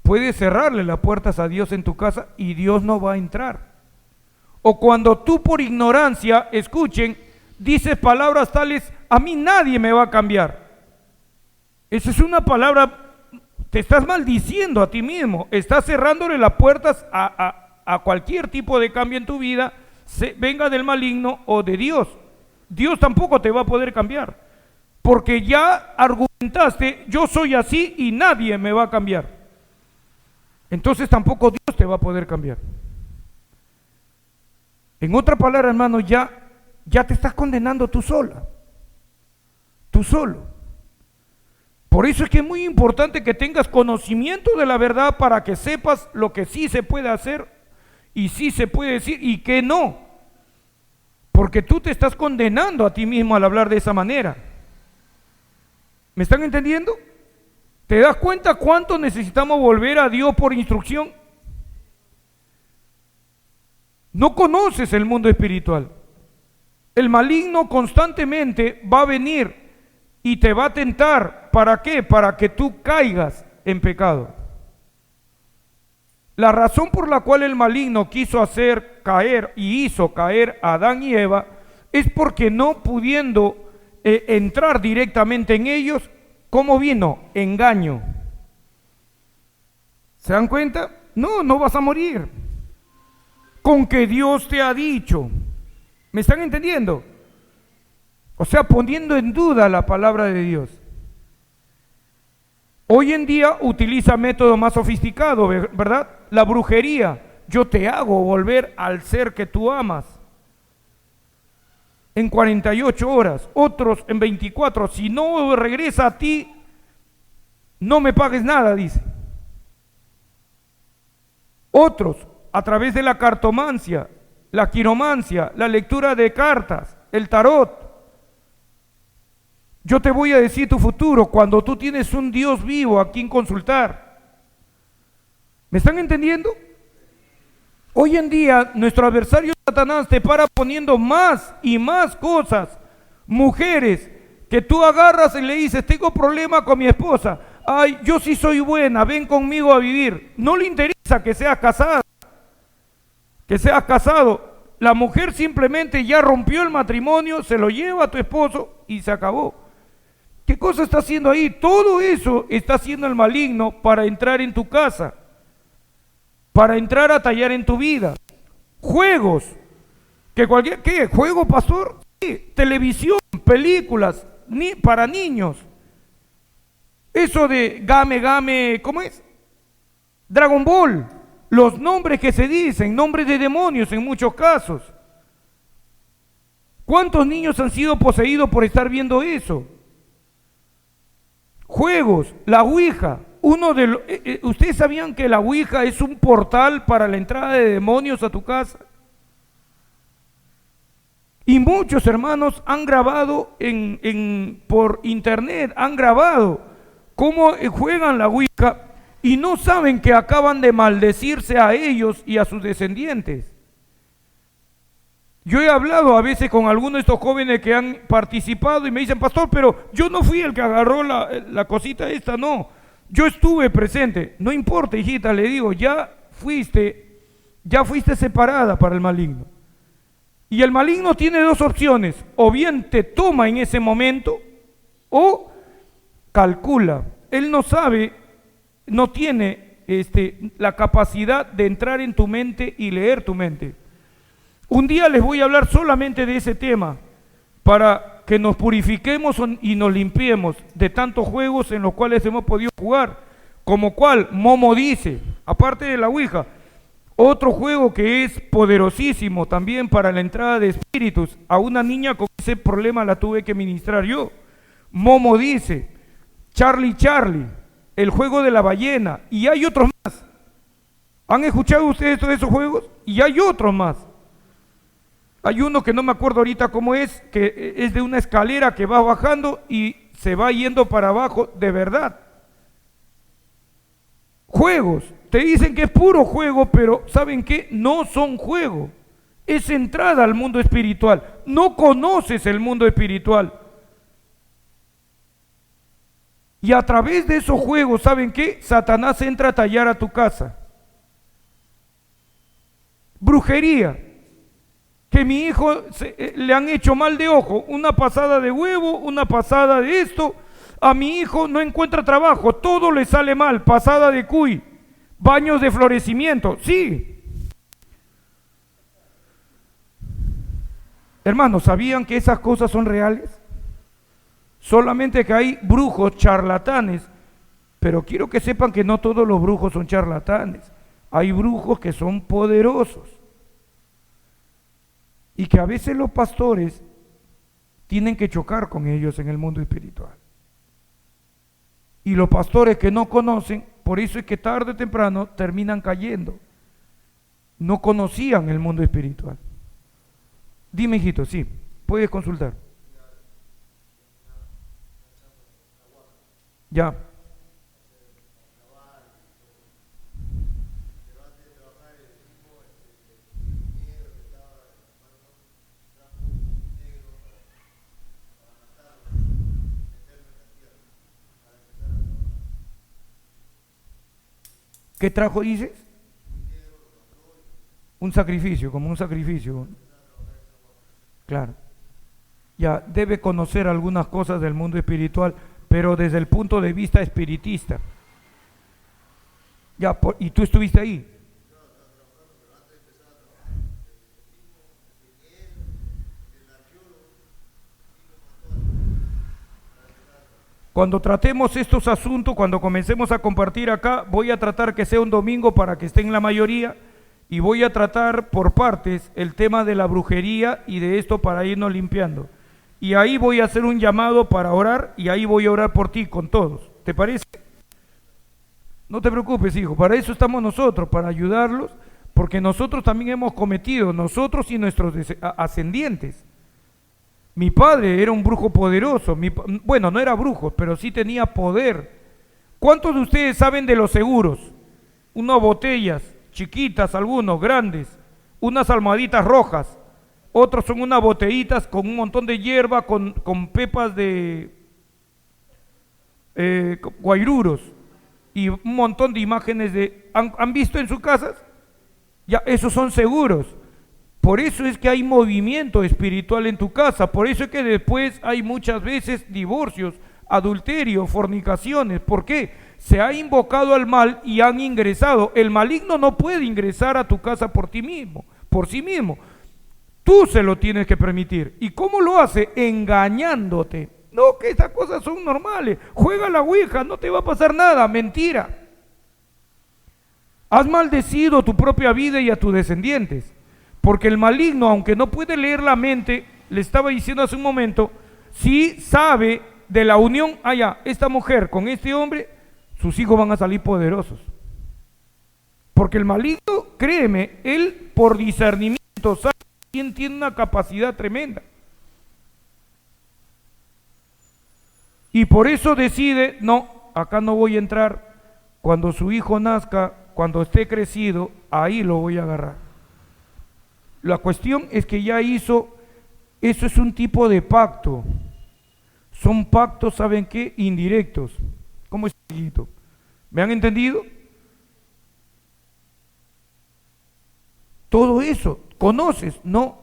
puedes cerrarle las puertas a Dios en tu casa y Dios no va a entrar. O cuando tú por ignorancia, escuchen, dices palabras tales, a mí nadie me va a cambiar. Esa es una palabra, te estás maldiciendo a ti mismo, estás cerrándole las puertas a cualquier tipo de cambio en tu vida, venga del maligno o de Dios. Dios tampoco te va a poder cambiar, porque ya argumentaste, yo soy así y nadie me va a cambiar. Entonces tampoco Dios te va a poder cambiar. En otra palabra, hermano, ya te estás condenando tú sola, tú solo. Por eso es que es muy importante que tengas conocimiento de la verdad para que sepas lo que sí se puede hacer y sí se puede decir y que no. Porque tú te estás condenando a ti mismo al hablar de esa manera. ¿Me están entendiendo? ¿Te das cuenta cuánto necesitamos volver a Dios por instrucción? No conoces el mundo espiritual. El maligno constantemente va a venir y te va a tentar. ¿Para qué? Para que tú caigas en pecado. La razón por la cual el maligno quiso hacer caer y hizo caer a Adán y Eva es porque no pudiendo entrar directamente en ellos, ¿cómo vino? Engaño. ¿Se dan cuenta? No vas a morir. Con que Dios te ha dicho. ¿Me están entendiendo? O sea, poniendo en duda la palabra de Dios. Hoy en día utiliza métodos más sofisticados, ¿verdad? La brujería. Yo te hago volver al ser que tú amas en 48 horas, otros en 24. Si no regresa a ti, no me pagues nada, dice. Otros, a través de la cartomancia, la quiromancia, la lectura de cartas, el tarot. Yo te voy a decir tu futuro cuando tú tienes un Dios vivo a quien consultar. ¿Me están entendiendo? Hoy en día nuestro adversario Satanás te para poniendo más y más cosas, mujeres, que tú agarras y le dices, tengo problema con mi esposa, ay, yo sí soy buena, ven conmigo a vivir. No le interesa que seas casada, que seas casado. La mujer simplemente ya rompió el matrimonio, se lo lleva a tu esposo y se acabó. ¿Qué cosa está haciendo ahí? Todo eso está haciendo el maligno para entrar en tu casa, para entrar a tallar en tu vida. Juegos, ¿qué? ¿Juego, pastor? Sí, televisión, películas, para niños. Eso de game, ¿cómo es? Dragon Ball. Los nombres que se dicen, nombres de demonios en muchos casos. ¿Cuántos niños han sido poseídos por estar viendo eso? Juegos, la Ouija. ¿Ustedes sabían que la Ouija es un portal para la entrada de demonios a tu casa? Y muchos hermanos han grabado por internet, han grabado cómo juegan la Ouija y no saben que acaban de maldecirse a ellos y a sus descendientes. Yo he hablado a veces con algunos de estos jóvenes que han participado y me dicen, pastor, pero yo no fui el que agarró la cosita esta, no. Yo estuve presente. No importa, hijita, le digo, ya fuiste separada para el maligno. Y el maligno tiene dos opciones, o bien te toma en ese momento, o calcula. Él no sabe, no tiene la capacidad de entrar en tu mente y leer tu mente. Un día les voy a hablar solamente de ese tema, para que nos purifiquemos y nos limpiemos de tantos juegos en los cuales hemos podido jugar, como cual Momo dice, aparte de la Ouija, otro juego que es poderosísimo también para la entrada de espíritus. A una niña con ese problema la tuve que ministrar yo. Momo dice, Charlie, el juego de la ballena, y hay otros más. ¿Han escuchado ustedes todos esos juegos? Y hay otros más. Hay uno que no me acuerdo ahorita cómo es, que es de una escalera que va bajando y se va yendo para abajo de verdad. Juegos, te dicen que es puro juego, pero ¿saben qué? No son juegos. Es entrada al mundo espiritual. No conoces el mundo espiritual. Y a través de esos juegos, ¿saben qué? Satanás entra a tallar a tu casa. Brujería. Que mi hijo le han hecho mal de ojo, una pasada de huevo, una pasada de esto. A mi hijo no encuentra trabajo, todo le sale mal, pasada de cuy, baños de florecimiento, sí. Hermanos, ¿sabían que esas cosas son reales? Solamente que hay brujos charlatanes, pero quiero que sepan que no todos los brujos son charlatanes. Hay brujos que son poderosos. Y que a veces los pastores tienen que chocar con ellos en el mundo espiritual. Y los pastores que no conocen, por eso es que tarde o temprano terminan cayendo. No conocían el mundo espiritual. Dime, hijito, sí, puedes consultar. Ya. ¿Qué trajo, dices? Un sacrificio, como un sacrificio. Claro. Ya debe conocer algunas cosas del mundo espiritual, pero desde el punto de vista espiritista. Ya, y tú estuviste ahí. Cuando tratemos estos asuntos, cuando comencemos a compartir acá, voy a tratar que sea un domingo para que estén la mayoría y voy a tratar por partes el tema de la brujería y de esto para irnos limpiando. Y ahí voy a hacer un llamado para orar y ahí voy a orar por ti con todos. ¿Te parece? No te preocupes, hijo, para eso estamos nosotros, para ayudarlos, porque nosotros también hemos cometido, nosotros y nuestros ascendientes. Mi padre era un brujo poderoso. Bueno, no era brujo, pero sí tenía poder. ¿Cuántos de ustedes saben de los seguros? Unas botellas chiquitas, algunos grandes, unas almohaditas rojas. Otros son unas botellitas con un montón de hierba, con pepas de guairuros y un montón de imágenes de... ¿Han visto en sus casas? Ya, esos son seguros. Por eso es que hay movimiento espiritual en tu casa. Por eso es que después hay muchas veces divorcios, adulterio, fornicaciones. ¿Por qué? Se ha invocado al mal y han ingresado. El maligno no puede ingresar a tu casa por ti mismo, por sí mismo. Tú se lo tienes que permitir. ¿Y cómo lo hace? Engañándote. No, que estas cosas son normales. Juega la ouija, no te va a pasar nada. Mentira. Has maldecido tu propia vida y a tus descendientes. Porque el maligno, aunque no puede leer la mente, le estaba diciendo hace un momento, sí sabe de la unión, esta mujer con este hombre, sus hijos van a salir poderosos. Porque el maligno, créeme, él por discernimiento sabe quién tiene una capacidad tremenda. Y por eso decide, no, acá no voy a entrar. Cuando su hijo nazca, cuando esté crecido, ahí lo voy a agarrar. La cuestión es que ya hizo, eso es un tipo de pacto. Son pactos, ¿saben qué? Indirectos. ¿Cómo es, hijito? ¿Me han entendido? Todo eso, ¿conoces? No.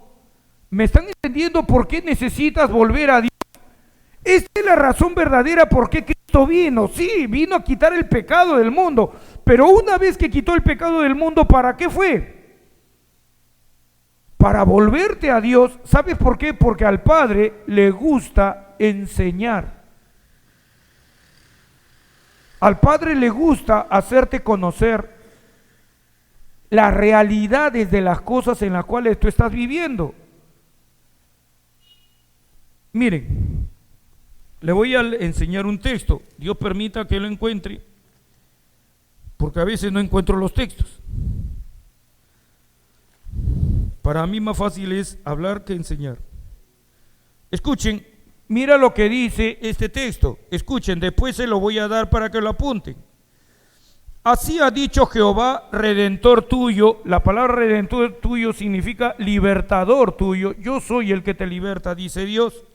¿Me están entendiendo por qué necesitas volver a Dios? Esta es la razón verdadera por qué Cristo vino. Sí, vino a quitar el pecado del mundo. Pero una vez que quitó el pecado del mundo, ¿para qué fue? Para volverte a Dios. ¿Sabes por qué? Porque al Padre le gusta enseñar. Al Padre le gusta hacerte conocer las realidades de las cosas en las cuales tú estás viviendo. Miren, le voy a enseñar un texto. Dios permita que lo encuentre, porque a veces no encuentro los textos. Para mí más fácil es hablar que enseñar. Escuchen, mira lo que dice este texto. Escuchen, después se lo voy a dar para que lo apunten. Así ha dicho Jehová, redentor tuyo. La palabra redentor tuyo significa libertador tuyo. Yo soy el que te liberta, dice Dios,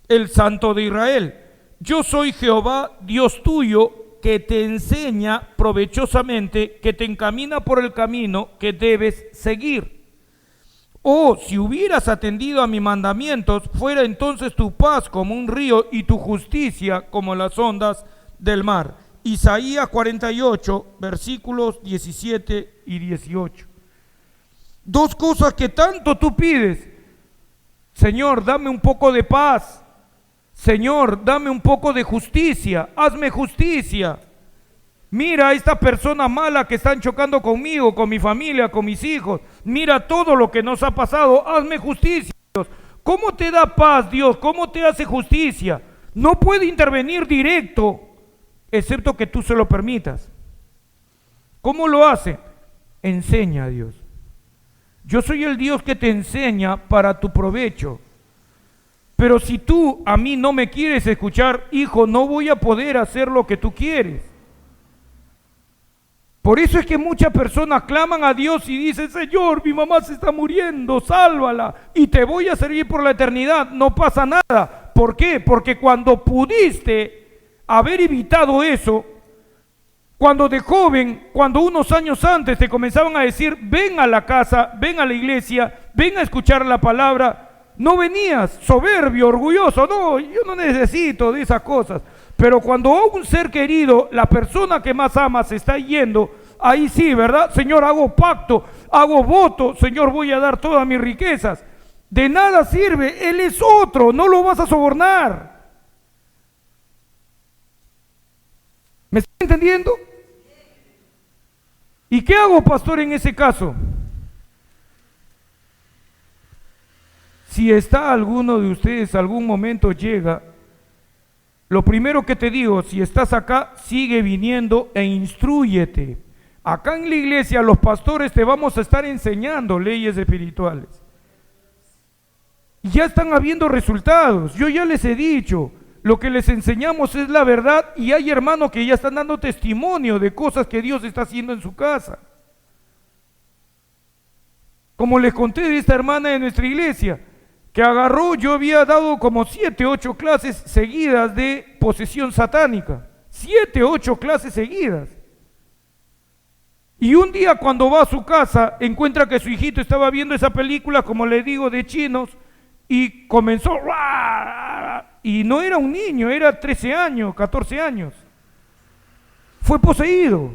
el Santo de Israel. Yo soy Jehová, Dios tuyo, que te enseña provechosamente, que te encamina por el camino que debes seguir. Oh, si hubieras atendido a mis mandamientos, fuera entonces tu paz como un río y tu justicia como las ondas del mar. Isaías 48, versículos 17 y 18. Dos cosas que tanto tú pides. Señor, dame un poco de paz. Señor, dame un poco de justicia. Hazme justicia. Mira a esta persona mala que están chocando conmigo, con mi familia, con mis hijos. Mira todo lo que nos ha pasado. Hazme justicia, Dios. ¿Cómo te da paz, Dios? ¿Cómo te hace justicia? No puede intervenir directo, excepto que tú se lo permitas. ¿Cómo lo hace? Enseña a Dios. Yo soy el Dios que te enseña para tu provecho. Pero si tú a mí no me quieres escuchar, hijo, no voy a poder hacer lo que tú quieres. Por eso es que muchas personas claman a Dios y dicen, Señor, mi mamá se está muriendo, sálvala, y te voy a servir por la eternidad. No pasa nada. ¿Por qué? Porque cuando pudiste haber evitado eso, cuando de joven, cuando unos años antes te comenzaban a decir, ven a la casa, ven a la iglesia, ven a escuchar la palabra, no venías, soberbio, orgulloso, no, yo no necesito de esas cosas. Pero cuando un ser querido, la persona que más amas, se está yendo, ahí sí, ¿verdad? Señor, hago pacto, hago voto, Señor, voy a dar todas mis riquezas. De nada sirve, Él es otro, no lo vas a sobornar. ¿Me está entendiendo? ¿Y qué hago, pastor, en ese caso? Si está alguno de ustedes, algún momento llega, lo primero que te digo, si estás acá, sigue viniendo e instrúyete. Acá en la iglesia los pastores te vamos a estar enseñando leyes espirituales. Ya están habiendo resultados. Yo ya les he dicho, lo que les enseñamos es la verdad y hay hermanos que ya están dando testimonio de cosas que Dios está haciendo en su casa. Como les conté de esta hermana de nuestra iglesia, que agarró, yo había dado como 7, 8 clases seguidas de posesión satánica. 7, 8 clases seguidas. Y un día cuando va a su casa, encuentra que su hijito estaba viendo esa película, como le digo, de chinos, y comenzó, y no era un niño, era 13 años, 14 años. Fue poseído.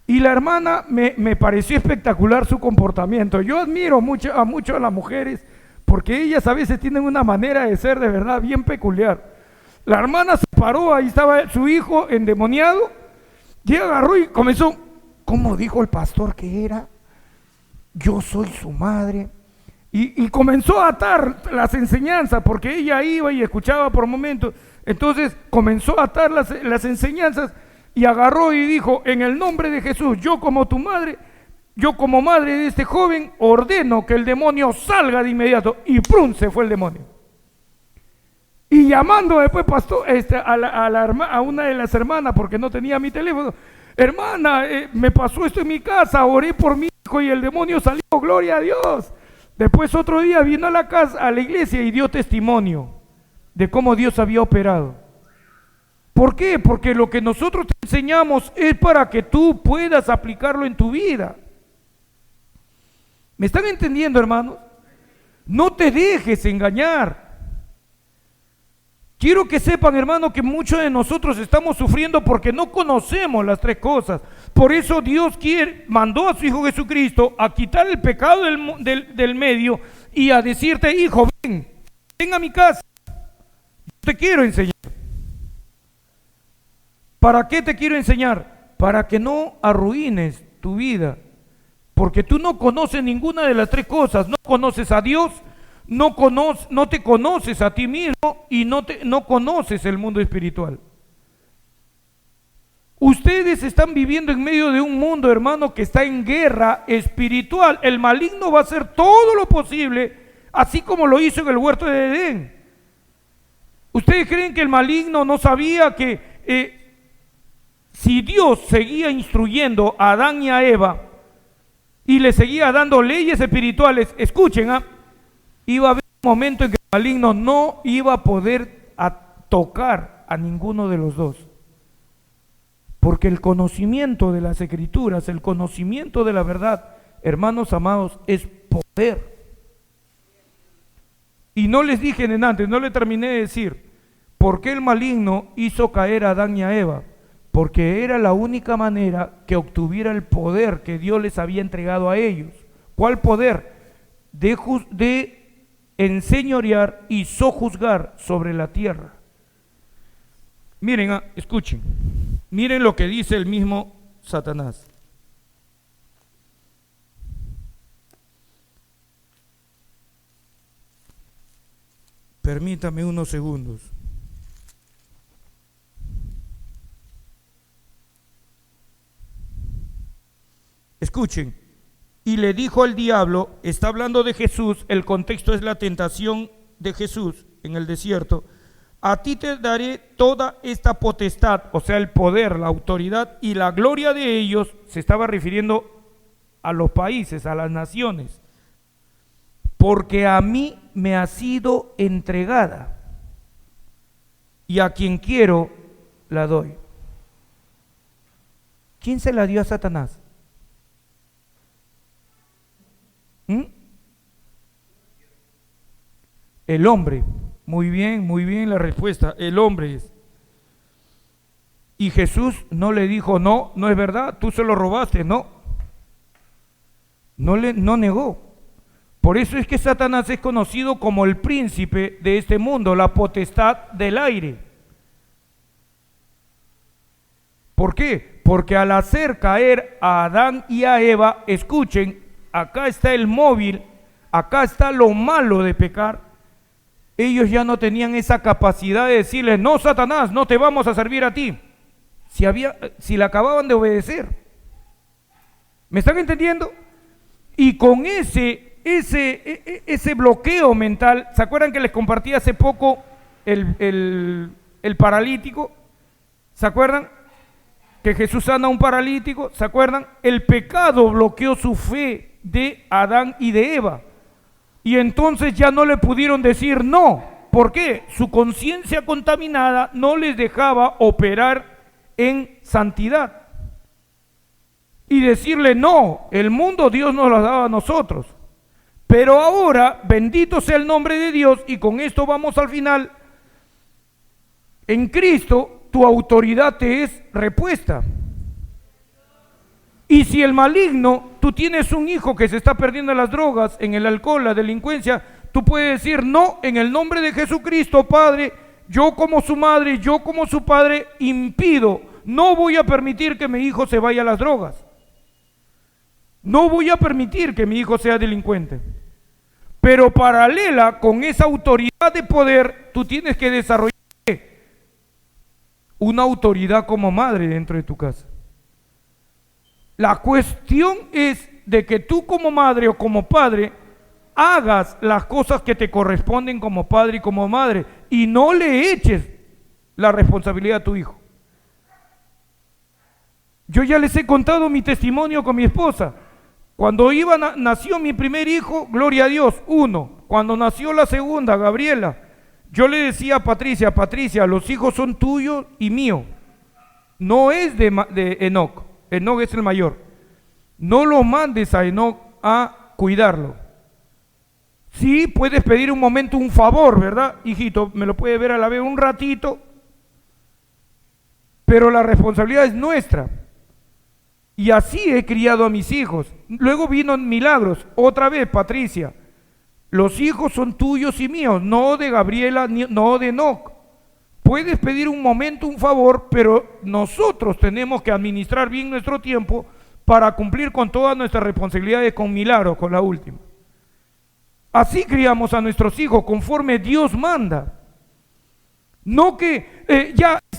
Y la hermana me pareció espectacular su comportamiento. Yo admiro mucho a las mujeres, porque ellas a veces tienen una manera de ser de verdad bien peculiar. La hermana se paró, ahí estaba su hijo endemoniado, y agarró y comenzó, ¿cómo dijo el pastor que era? Yo soy su madre. Y comenzó a atar las enseñanzas, porque ella iba y escuchaba por momentos. Entonces comenzó a atar las enseñanzas y agarró y dijo, en el nombre de Jesús, yo como tu madre, yo como madre de este joven, ordeno que el demonio salga de inmediato. Y ¡prum! Se fue el demonio. Y llamando después pastor, a una de las hermanas, porque no tenía mi teléfono, hermana, me pasó esto en mi casa, oré por mi hijo y el demonio salió, gloria a Dios. Después otro día vino a la casa, a la iglesia y dio testimonio de cómo Dios había operado. ¿Por qué? Porque lo que nosotros te enseñamos es para que tú puedas aplicarlo en tu vida. ¿Me están entendiendo, hermanos? No te dejes engañar. Quiero que sepan, hermano, que muchos de nosotros estamos sufriendo porque no conocemos las 3 cosas. Por eso Dios mandó a su Hijo Jesucristo a quitar el pecado del medio y a decirte, hijo, ven a mi casa. Yo te quiero enseñar. ¿Para qué te quiero enseñar? Para que no arruines tu vida. Porque tú no conoces ninguna de las 3 cosas. No conoces a Dios, no te conoces a ti mismo y no conoces el mundo espiritual. Ustedes están viviendo en medio de un mundo, hermano, que está en guerra espiritual. El maligno va a hacer todo lo posible, así como lo hizo en el huerto de Edén. ¿Ustedes creen que el maligno no sabía que si Dios seguía instruyendo a Adán y a Eva y le seguía dando leyes espirituales, escuchen, iba a haber un momento en que el maligno no iba a poder tocar a ninguno de los dos? Porque el conocimiento de las Escrituras, el conocimiento de la verdad, hermanos amados, es poder. Y no les dije antes, no le terminé de decir, ¿por qué el maligno hizo caer a Adán y a Eva? Porque era la única manera que obtuviera el poder que Dios les había entregado a ellos. ¿Cuál poder? De enseñorear y sojuzgar sobre la tierra. Miren, escuchen. Miren lo que dice el mismo Satanás. Permítame unos segundos. Escuchen. Y le dijo al diablo, está hablando de Jesús, el contexto es la tentación de Jesús en el desierto. A ti te daré toda esta potestad, o sea, el poder, la autoridad y la gloria de ellos. Se estaba refiriendo a los países, a las naciones, porque a mí me ha sido entregada y a quien quiero la doy. ¿Quién se la dio a Satanás? El hombre. Muy bien la respuesta, el hombre es. Y Jesús no le dijo, no es verdad, tú se lo robaste, no negó. Por eso es que Satanás es conocido como el príncipe de este mundo, la potestad del aire. ¿Por qué? Porque al hacer caer a Adán y a Eva, escuchen, acá está el móvil, acá está lo malo de pecar. Ellos ya no tenían esa capacidad de decirle, no, Satanás, no te vamos a servir a ti, si le acababan de obedecer. ¿Me están entendiendo? Y con ese ese bloqueo mental. ¿Se acuerdan que les compartí hace poco el paralítico? ¿Se acuerdan? Que Jesús sana a un paralítico. ¿Se acuerdan? El pecado bloqueó su fe de Adán y de Eva. Y entonces ya no le pudieron decir no. ¿Por qué? Su conciencia contaminada no les dejaba operar en santidad. Y decirle no, el mundo Dios nos lo daba a nosotros. Pero ahora, bendito sea el nombre de Dios, y con esto vamos al final. En Cristo, tu autoridad te es repuesta. Y si el maligno, tú tienes un hijo que se está perdiendo en las drogas, en el alcohol, la delincuencia, tú puedes decir no, en el nombre de Jesucristo, Padre, yo como su madre, yo como su padre, impido, no voy a permitir que mi hijo se vaya a las drogas. No voy a permitir que mi hijo sea delincuente. Pero paralela con esa autoridad de poder, tú tienes que desarrollar una autoridad como madre dentro de tu casa. La cuestión es de que tú como madre o como padre hagas las cosas que te corresponden como padre y como madre, y no le eches la responsabilidad a tu hijo. Yo ya les he contado mi testimonio con mi esposa. Cuando nació mi primer hijo, gloria a Dios, 1. Cuando nació la segunda, Gabriela, yo le decía a Patricia, Patricia, los hijos son tuyos y míos. No es de Enoc. Enoc es el mayor. No lo mandes a Enoc a cuidarlo. Sí, puedes pedir un momento un favor, ¿verdad? Hijito, me lo puede ver a la vez un ratito, pero la responsabilidad es nuestra. Y así he criado a mis hijos. Luego vino Milagros, otra vez Patricia. Los hijos son tuyos y míos, no de Gabriela, no de Enoc. Puedes pedir un momento, un favor, pero nosotros tenemos que administrar bien nuestro tiempo para cumplir con todas nuestras responsabilidades con Milagros, con la última. Así criamos a nuestros hijos, conforme Dios manda. No que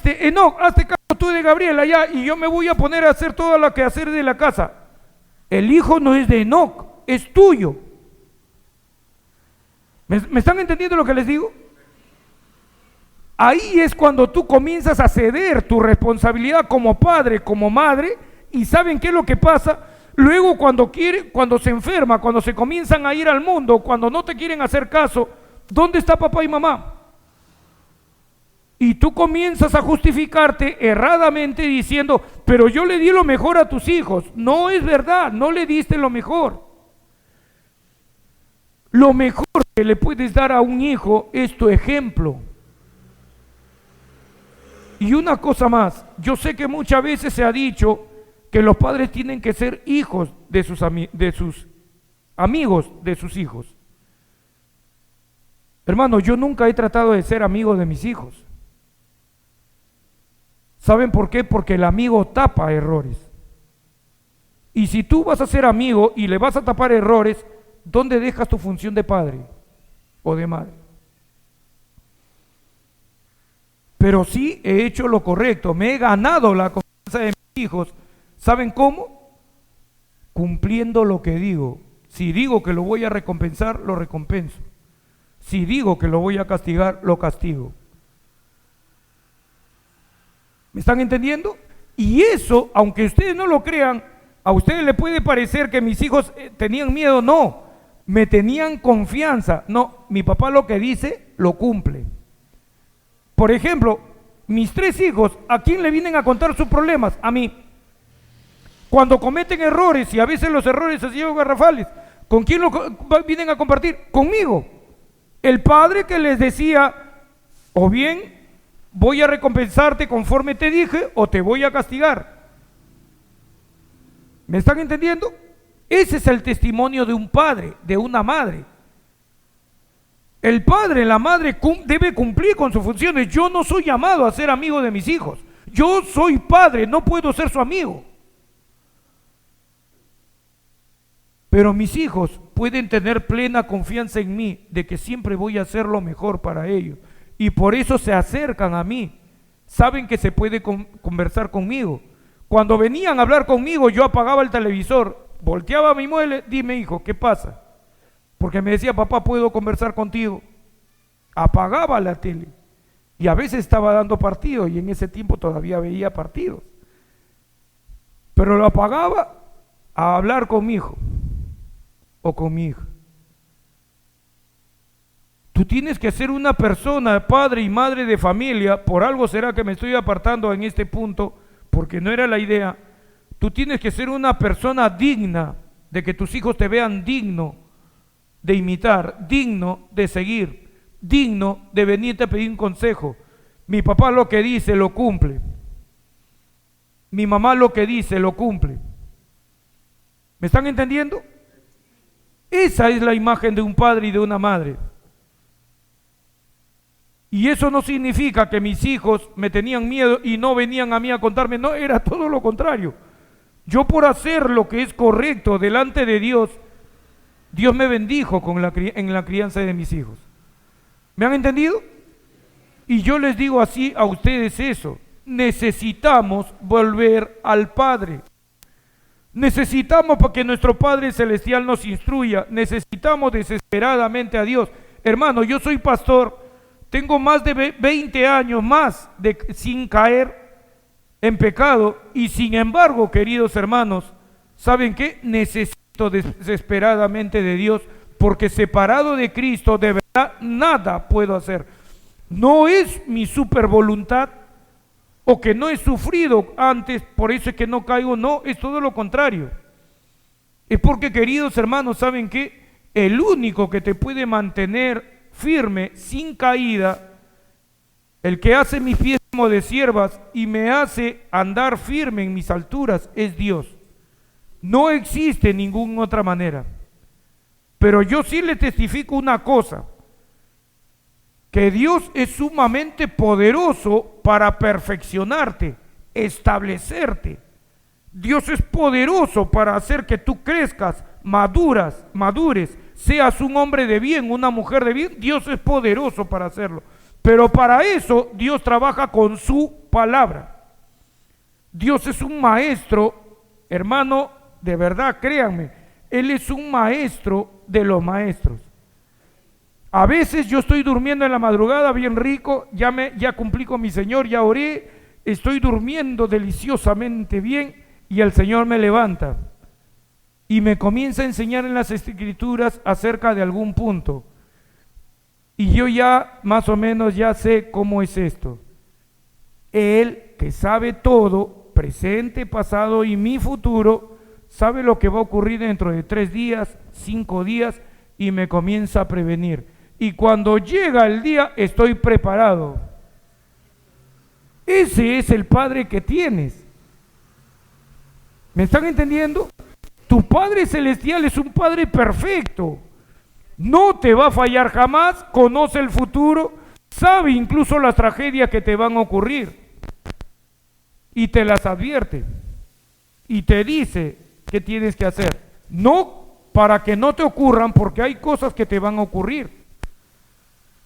Enoc, hazte caso tú de Gabriela ya, y yo me voy a poner a hacer todo lo que hacer de la casa. El hijo no es de Enoc, es tuyo. ¿Me están entendiendo lo que les digo? Ahí es cuando tú comienzas a ceder tu responsabilidad como padre, como madre, y ¿saben qué es lo que pasa? Luego cuando se enferma, cuando se comienzan a ir al mundo, cuando no te quieren hacer caso, ¿dónde está papá y mamá? Y tú comienzas a justificarte erradamente diciendo, pero yo le di lo mejor a tus hijos. No es verdad, no le diste lo mejor. Lo mejor que le puedes dar a un hijo es tu ejemplo. Y una cosa más, yo sé que muchas veces se ha dicho que los padres tienen que ser hijos de sus amigos de sus hijos. Hermano, yo nunca he tratado de ser amigo de mis hijos. ¿Saben por qué? Porque el amigo tapa errores. Y si tú vas a ser amigo y le vas a tapar errores, ¿dónde dejas tu función de padre o de madre? Pero sí he hecho lo correcto, me he ganado la confianza de mis hijos. ¿Saben cómo? Cumpliendo lo que digo. Si digo que lo voy a recompensar, lo recompenso. Si digo que lo voy a castigar, lo castigo. ¿Me están entendiendo? Y eso, aunque ustedes no lo crean, a ustedes les puede parecer que mis hijos tenían miedo. No, me tenían confianza. No, mi papá lo que dice, lo cumple. Por ejemplo, mis 3 hijos, ¿a quién le vienen a contar sus problemas? A mí. Cuando cometen errores, y a veces los errores se llevan garrafales, ¿con quién lo vienen a compartir? Conmigo. El padre que les decía, o bien voy a recompensarte conforme te dije, o te voy a castigar. ¿Me están entendiendo? Ese es el testimonio de un padre, de una madre. El padre, la madre debe cumplir con sus funciones. Yo no soy llamado a ser amigo de mis hijos. Yo soy padre, no puedo ser su amigo. Pero mis hijos pueden tener plena confianza en mí, de que siempre voy a hacer lo mejor para ellos. Y por eso se acercan a mí. Saben que se puede conversar conmigo. Cuando venían a hablar conmigo, yo apagaba el televisor, volteaba mi mueble, dime hijo, ¿qué pasa? porque me decía, papá, ¿puedo conversar contigo? Apagaba la tele y a veces estaba dando partidos y en ese tiempo todavía veía partidos, pero lo apagaba a hablar con mi hijo o con mi hija. Tú tienes que ser una persona, padre y madre de familia. Por algo será que me estoy apartando en este punto, porque no era la idea. Tú tienes que ser una persona digna de que tus hijos te vean digno de imitar, digno de seguir, digno de venirte a pedir un consejo. Mi papá lo que dice lo cumple. Mi mamá lo que dice lo cumple. ¿Me están entendiendo? Esa es la imagen de un padre y de una madre. Y eso no significa que mis hijos me tenían miedo y no venían a mí a contarme, no, era todo lo contrario. Yo por hacer lo que es correcto delante de Dios, Dios me bendijo en la crianza de mis hijos. ¿Me han entendido? Y yo les digo así a ustedes eso, necesitamos volver al Padre. Necesitamos para que nuestro Padre Celestial nos instruya, necesitamos desesperadamente a Dios. Hermano, yo soy pastor. Tengo más de 20 años más sin caer en pecado y sin embargo, queridos hermanos, ¿saben qué? Necesito desesperadamente de Dios porque separado de Cristo de verdad nada puedo hacer. No es mi super voluntad o que no he sufrido antes, por eso es que no caigo, no, es todo lo contrario. Es porque, queridos hermanos, ¿saben qué? El único que te puede mantener firme, sin caída, el que hace mis pies como de siervas y me hace andar firme en mis alturas, es Dios. No existe ninguna otra manera. Pero yo sí le testifico una cosa, que Dios es sumamente poderoso para perfeccionarte, establecerte. Dios es poderoso para hacer que tú crezcas, madures, seas un hombre de bien, una mujer de bien. Dios es poderoso para hacerlo. Pero para eso Dios trabaja con su palabra. Dios es un maestro, hermano, de verdad, créanme, Él es un maestro de los maestros. A veces yo estoy durmiendo en la madrugada bien rico, ya cumplí con mi Señor, ya oré, estoy durmiendo deliciosamente bien y el Señor me levanta y me comienza a enseñar en las Escrituras acerca de algún punto. Y yo ya más o menos ya sé cómo es esto. Él que sabe todo, presente, pasado y mi futuro, sabe lo que va a ocurrir dentro de 3 días, 5 días y me comienza a prevenir. Y cuando llega el día estoy preparado. Ese es el Padre que tienes. ¿Me están entendiendo? Tu Padre Celestial es un Padre perfecto. No te va a fallar jamás, conoce el futuro, sabe incluso las tragedias que te van a ocurrir. Y te las advierte. Y te dice qué tienes que hacer. No para que no te ocurran, porque hay cosas que te van a ocurrir.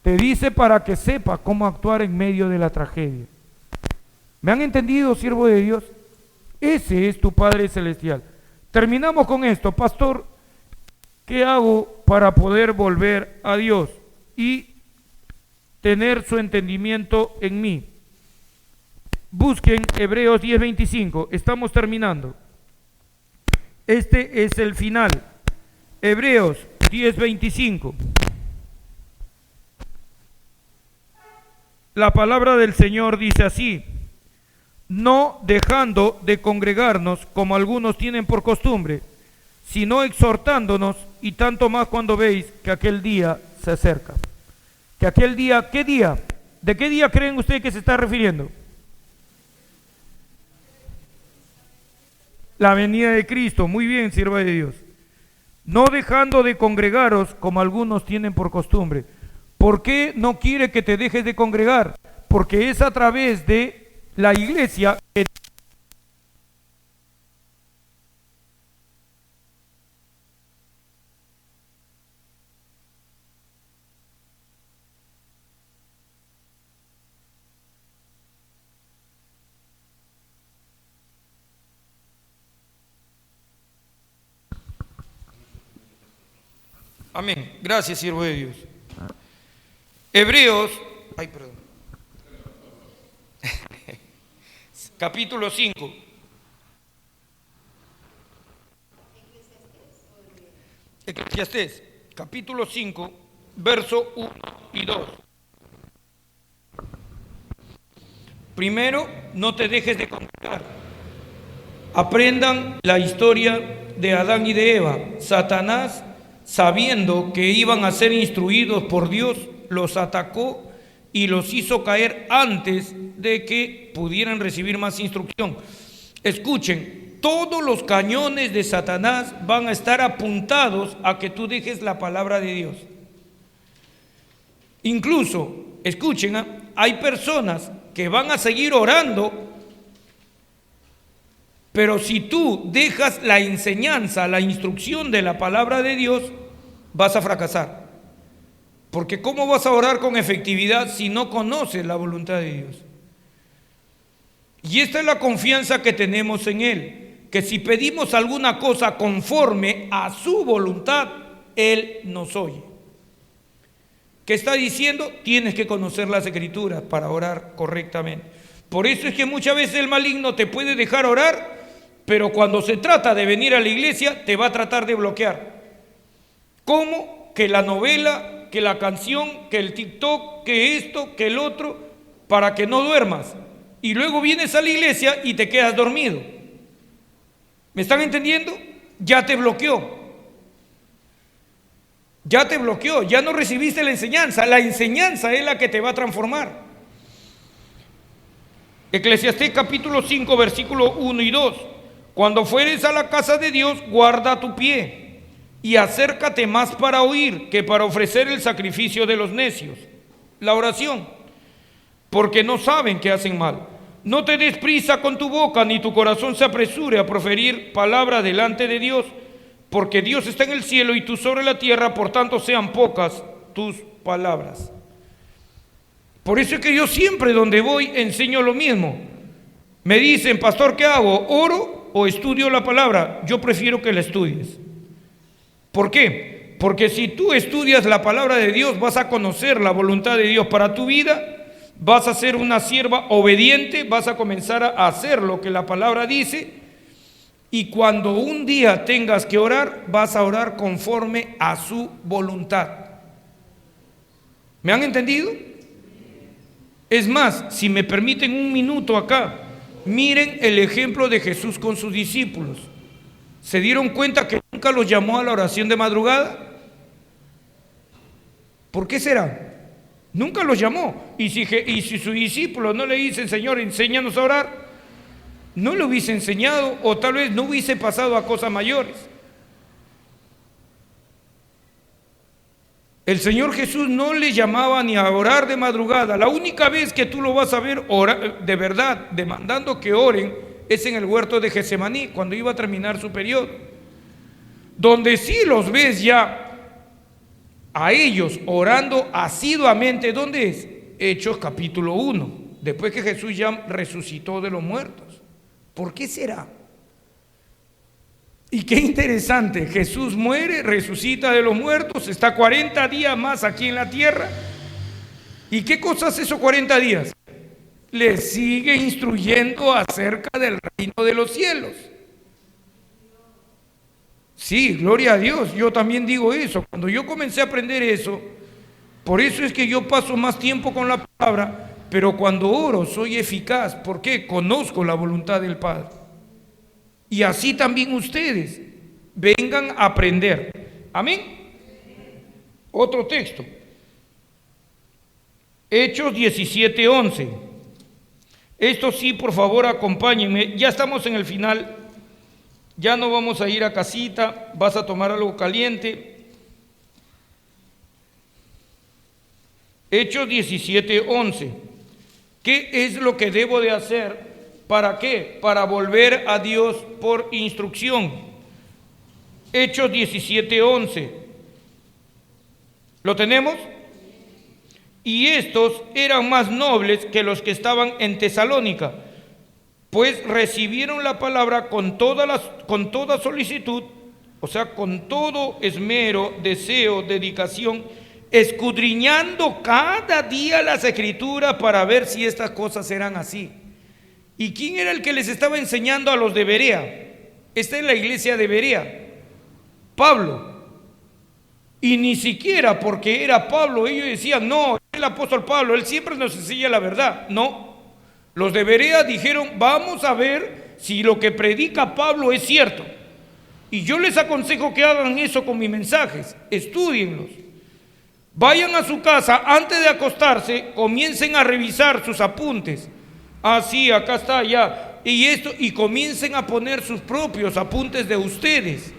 Te dice para que sepas cómo actuar en medio de la tragedia. ¿Me han entendido, siervo de Dios? Ese es tu Padre Celestial. Terminamos con esto, pastor. ¿Qué hago para poder volver a Dios y tener su entendimiento en mí? Busquen Hebreos 10:25. Estamos terminando. Este es el final. Hebreos 10:25. La palabra del Señor dice así: no dejando de congregarnos como algunos tienen por costumbre, sino exhortándonos, y tanto más cuando veis que aquel día se acerca. Que aquel día, ¿qué día? ¿De qué día creen ustedes que se está refiriendo? La venida de Cristo. Muy bien, sierva de Dios. No dejando de congregaros como algunos tienen por costumbre. ¿Por qué no quiere que te dejes de congregar? Porque es a través de la iglesia que Amén. Gracias, siervo de Dios. Hebreos, capítulo 5. Eclesiastés, capítulo 5, verso 1 y 2. Primero, no te dejes de congregar. Aprendan la historia de Adán y de Eva. Satanás, sabiendo que iban a ser instruidos por Dios, los atacó y los hizo caer antes de que pudieran recibir más instrucción. Escuchen, todos los cañones de Satanás van a estar apuntados a que tú dejes la palabra de Dios. Incluso, escuchen, hay personas que van a seguir orando, pero si tú dejas la enseñanza, la instrucción de la palabra de Dios, vas a fracasar. Porque ¿cómo vas a orar con efectividad si no conoces la voluntad de Dios? Y esta es la confianza que tenemos en Él, que si pedimos alguna cosa conforme a su voluntad, Él nos oye. ¿Qué está diciendo? Tienes que conocer las Escrituras para orar correctamente. Por eso es que muchas veces el maligno te puede dejar orar, pero cuando se trata de venir a la iglesia, te va a tratar de bloquear. ¿Cómo? Que la novela, que la canción, que el TikTok, que esto, que el otro, para que no duermas. Y luego vienes a la iglesia y te quedas dormido. ¿Me están entendiendo? Ya te bloqueó. Ya te bloqueó, ya no recibiste la enseñanza. La enseñanza es la que te va a transformar. Eclesiastés capítulo 5, versículo 1 y 2. Cuando fueres a la casa de Dios, guarda tu pie y acércate más para oír que para ofrecer el sacrificio de los necios. La oración, porque no saben que hacen mal. No te des prisa con tu boca, ni tu corazón se apresure a proferir palabra delante de Dios, porque Dios está en el cielo y tú sobre la tierra, por tanto sean pocas tus palabras. Por eso es que yo siempre donde voy enseño lo mismo. Me dicen, pastor, ¿qué hago? ¿Oro o estudio la palabra? Yo prefiero que la estudies. ¿Por qué? Porque si tú estudias la palabra de Dios, vas a conocer la voluntad de Dios para tu vida, vas a ser una sierva obediente, vas a comenzar a hacer lo que la palabra dice. Y cuando un día tengas que orar, vas a orar conforme a su voluntad. ¿Me han entendido? Es más, si me permiten un minuto acá, miren el ejemplo de Jesús con sus discípulos. ¿Se dieron cuenta que nunca los llamó a la oración de madrugada? ¿Por qué será? Nunca los llamó. Y si sus discípulos no le dicen, Señor, enséñanos a orar, no le hubiese enseñado, o tal vez no hubiese pasado a cosas mayores. El Señor Jesús no le llamaba ni a orar de madrugada. La única vez que tú lo vas a ver orar, de verdad, demandando que oren, es en el huerto de Getsemaní, cuando iba a terminar su periodo. Donde sí los ves ya a ellos orando asiduamente. ¿Dónde es? Hechos capítulo 1, después que Jesús ya resucitó de los muertos. ¿Por qué será? Y qué interesante, Jesús muere, resucita de los muertos, está 40 días más aquí en la tierra. ¿Y qué cosa hace esos 40 días? Le sigue instruyendo acerca del reino de los cielos. Sí, gloria a Dios, yo también digo eso. Cuando yo comencé a aprender eso, por eso es que yo paso más tiempo con la palabra, pero cuando oro soy eficaz. ¿Por qué? Conozco la voluntad del Padre. Y así también ustedes vengan a aprender. Amén. Otro texto. Hechos 17:11. Esto sí, por favor, acompáñenme. Ya estamos en el final. Ya no vamos a ir a casita. Vas a tomar algo caliente. Hechos 17:11. ¿Qué es lo que debo de hacer? ¿Para qué? Para volver a Dios por instrucción. Hechos 17:11. ¿Lo tenemos? Y estos eran más nobles que los que estaban en Tesalónica, pues recibieron la palabra con toda solicitud, o sea, con todo esmero, deseo, dedicación, escudriñando cada día las Escrituras para ver si estas cosas eran así. ¿Y quién era el que les estaba enseñando a los de Berea? Esta es la iglesia de Berea, Pablo. Y ni siquiera porque era Pablo, ellos decían, no, el apóstol Pablo, él siempre nos enseña la verdad. No, los de Berea dijeron, vamos a ver si lo que predica Pablo es cierto. Y yo les aconsejo que hagan eso con mis mensajes, estúdienlos. Vayan a su casa, antes de acostarse, comiencen a revisar sus apuntes. Ah, sí, acá está, ya. Y esto, y comiencen a poner sus propios apuntes de ustedes.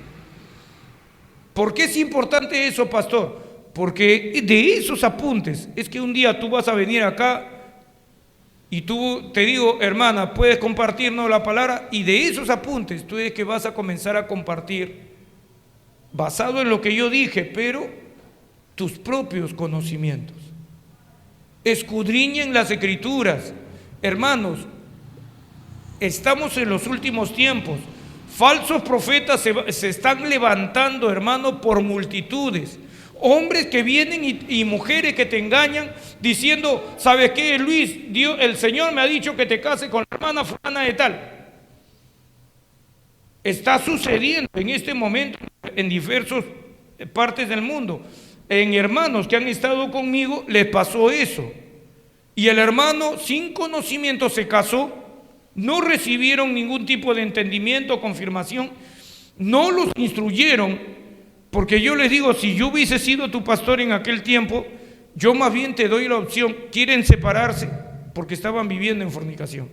¿Por qué es importante eso, pastor? Porque de esos apuntes es que un día tú vas a venir acá y tú, te digo, hermana, puedes compartirnos la palabra, y de esos apuntes tú es que vas a comenzar a compartir, basado en lo que yo dije, pero tus propios conocimientos. Escudriñen las Escrituras. Hermanos, estamos en los últimos tiempos. Falsos profetas se están levantando, hermano, por multitudes. Hombres que vienen y mujeres que te engañan diciendo, ¿sabes qué, Luis? El Señor me ha dicho que te case con la hermana fulana de tal. Está sucediendo en este momento en diversas partes del mundo. En hermanos que han estado conmigo les pasó eso. Y el hermano sin conocimiento se casó, no recibieron ningún tipo de entendimiento o confirmación, no los instruyeron, porque yo les digo, si yo hubiese sido tu pastor en aquel tiempo, yo más bien te doy la opción, quieren separarse porque estaban viviendo en fornicación.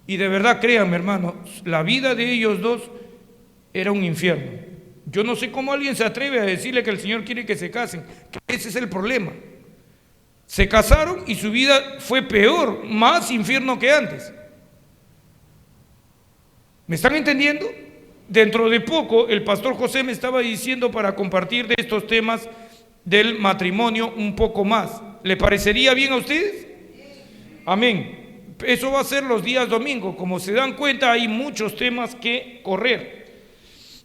Y de verdad, créanme, hermano, la vida de ellos dos era un infierno. Yo no sé cómo alguien se atreve a decirle que el Señor quiere que se casen, que ese es el problema. Se casaron y su vida fue peor, más infierno que antes. ¿Me están entendiendo? Dentro de poco el pastor José me estaba diciendo para compartir de estos temas del matrimonio un poco más. ¿Le parecería bien a ustedes? Amén. Eso va a ser los días domingos. Como se dan cuenta, hay muchos temas que correr.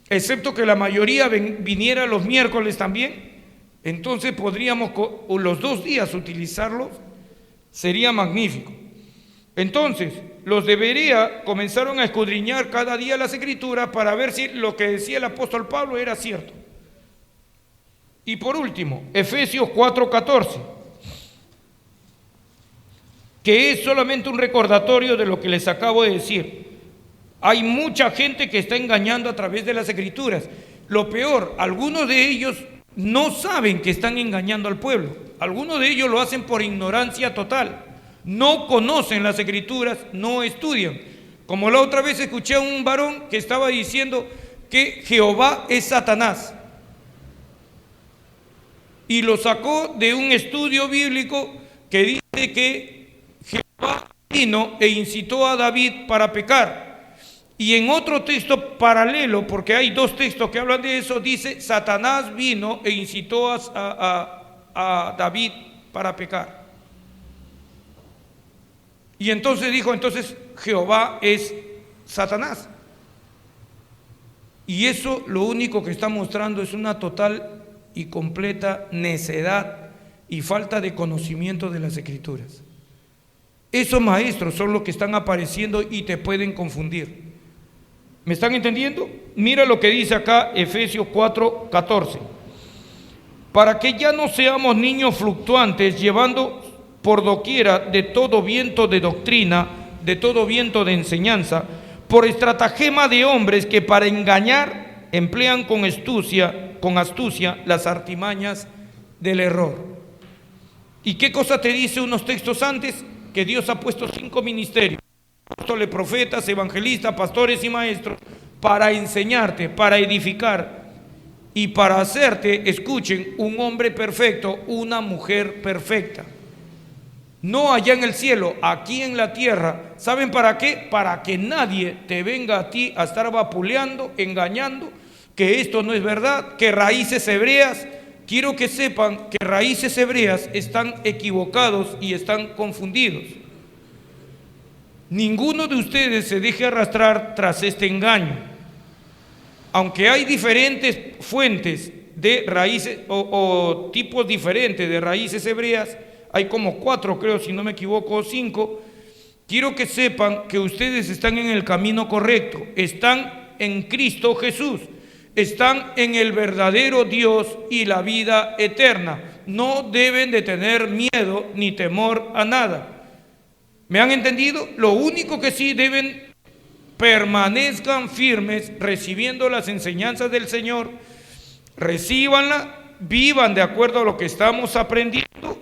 Excepto que la mayoría viniera los miércoles también. Entonces podríamos los 2 días utilizarlos. Sería magnífico. Entonces, los de Berea comenzaron a escudriñar cada día las Escrituras para ver si lo que decía el apóstol Pablo era cierto. Y por último, Efesios 4:14, que es solamente un recordatorio de lo que les acabo de decir. Hay mucha gente que está engañando a través de las Escrituras. Lo peor, algunos de ellos no saben que están engañando al pueblo. Algunos de ellos lo hacen por ignorancia total. No conocen las Escrituras, no estudian. Como la otra vez escuché a un varón que estaba diciendo que Jehová es Satanás. Y lo sacó de un estudio bíblico que dice que Jehová vino e incitó a David para pecar. Y en otro texto paralelo, porque hay 2 textos que hablan de eso, dice Satanás vino e incitó a David para pecar. Y entonces dijo, entonces Jehová es Satanás. Y eso lo único que está mostrando es una total y completa necedad y falta de conocimiento de las Escrituras. Esos maestros son los que están apareciendo y te pueden confundir. ¿Me están entendiendo? Mira lo que dice acá Efesios 4:14. Para que ya no seamos niños fluctuantes, llevando por doquiera de todo viento de doctrina, de todo viento de enseñanza, por estratagema de hombres que para engañar emplean con astucia las artimañas del error. ¿Y qué cosa te dice unos textos antes? Que Dios ha puesto 5 ministerios: apóstoles, profetas, evangelistas, pastores y maestros, para enseñarte, para edificar y para hacerte, escuchen, un hombre perfecto, una mujer perfecta. No allá en el cielo, aquí en la tierra. ¿Saben para qué? Para que nadie te venga a ti a estar vapuleando, engañando, que esto no es verdad, que raíces hebreas. Quiero que sepan que raíces hebreas están equivocados y están confundidos. Ninguno de ustedes se deje arrastrar tras este engaño. aunque hay diferentes fuentes de raíces o tipos diferentes de raíces hebreas, hay como 4, creo, si no me equivoco, o 5, quiero que sepan que ustedes están en el camino correcto, están en Cristo Jesús, están en el verdadero Dios y la vida eterna. No deben de tener miedo ni temor a nada. ¿Me han entendido? Lo único que sí deben, permanezcan firmes recibiendo las enseñanzas del Señor, recíbanla, vivan de acuerdo a lo que estamos aprendiendo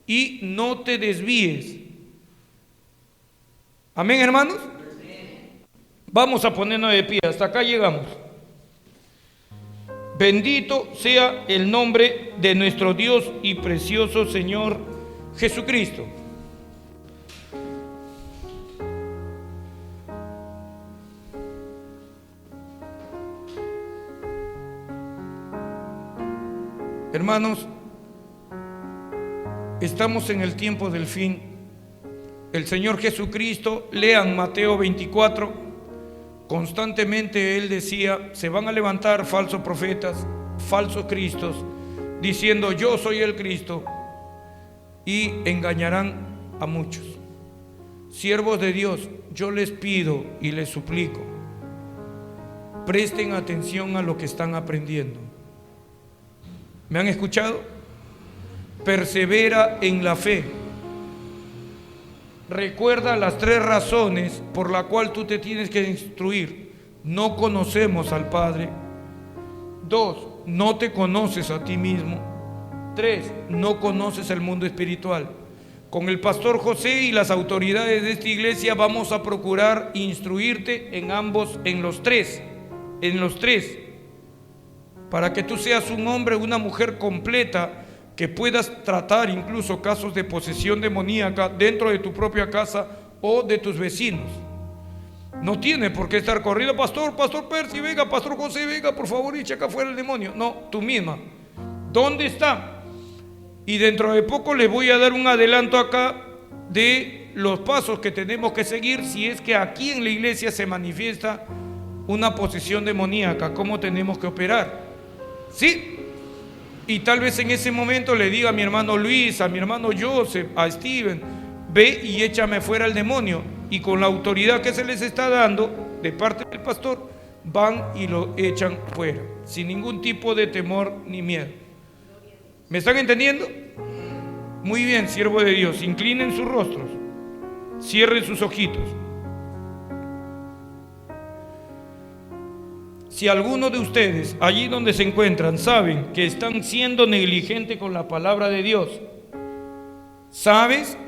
y no te desvíes. Amén, hermanos. Vamos a ponernos de pie, hasta acá llegamos. Bendito sea el nombre de nuestro Dios y precioso Señor Jesucristo. Hermanos, estamos en el tiempo del fin. El Señor Jesucristo, lean Mateo 24, constantemente Él decía, se van a levantar falsos profetas, falsos cristos, diciendo yo soy el Cristo, y engañarán a muchos. Siervos de Dios, yo les pido y les suplico, presten atención a lo que están aprendiendo. ¿Me han escuchado? Persevera en la fe. Recuerda las 3 razones por las cuales tú te tienes que instruir. No conocemos al Padre. 2, no te conoces a ti mismo. 3, no conoces el mundo espiritual. Con el pastor José y las autoridades de esta iglesia vamos a procurar instruirte en ambos, en los tres, para que tú seas un hombre o una mujer completa, que puedas tratar incluso casos de posesión demoníaca dentro de tu propia casa o de tus vecinos. No tiene por qué estar corriendo, pastor Percy, venga, pastor José, venga, por favor, echa acá fuera el demonio. No, tú misma. ¿Dónde está? Y dentro de poco les voy a dar un adelanto acá de los pasos que tenemos que seguir si es que aquí en la iglesia se manifiesta una posesión demoníaca, cómo tenemos que operar. ¿Sí? Y tal vez en ese momento le diga a mi hermano Luis, a mi hermano Joseph, a Steven, ve y échame fuera el demonio. Y con la autoridad que se les está dando de parte del pastor, van y lo echan fuera, sin ningún tipo de temor ni miedo. ¿Me están entendiendo? Muy bien, siervo de Dios, inclinen sus rostros, cierren sus ojitos. Si alguno de ustedes, allí donde se encuentran, saben que están siendo negligentes con la palabra de Dios, sabes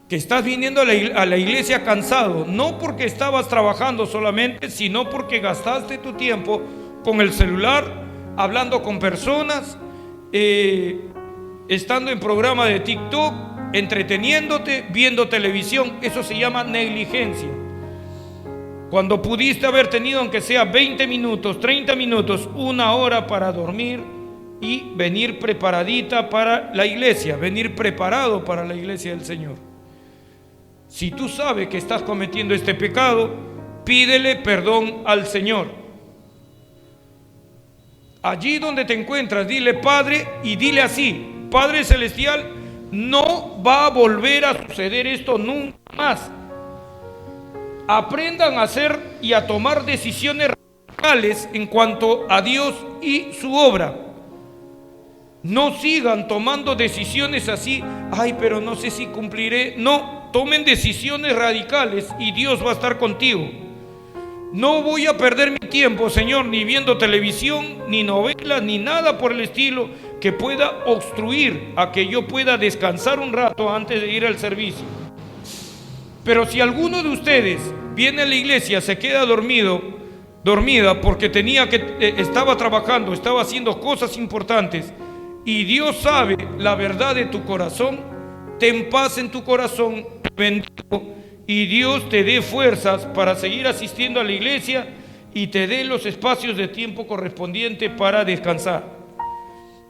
que estás viniendo a la iglesia cansado, no porque estabas trabajando solamente, sino porque gastaste tu tiempo con el celular, hablando con personas, estando en programa de TikTok, entreteniéndote, viendo televisión. Eso se llama negligencia. Cuando pudiste haber tenido, aunque sea 20 minutos, 30 minutos, 1 hora para dormir y venir preparadita para la iglesia, venir preparado para la iglesia del Señor. Si tú sabes que estás cometiendo este pecado, pídele perdón al Señor. Allí donde te encuentras, dile Padre, y dile así: Padre Celestial, no va a volver a suceder esto nunca más. Aprendan a hacer y a tomar decisiones radicales en cuanto a Dios y su obra. No sigan tomando decisiones así, ay, pero no sé si cumpliré. No, tomen decisiones radicales y Dios va a estar contigo. No voy a perder mi tiempo, Señor, ni viendo televisión, ni novelas, ni nada por el estilo que pueda obstruir a que yo pueda descansar un rato antes de ir al servicio. Pero si alguno de ustedes viene a la iglesia, se queda dormida porque estaba trabajando, estaba haciendo cosas importantes, y Dios sabe la verdad de tu corazón, ten paz en tu corazón, bendigo, y Dios te dé fuerzas para seguir asistiendo a la iglesia y te dé los espacios de tiempo correspondientes para descansar.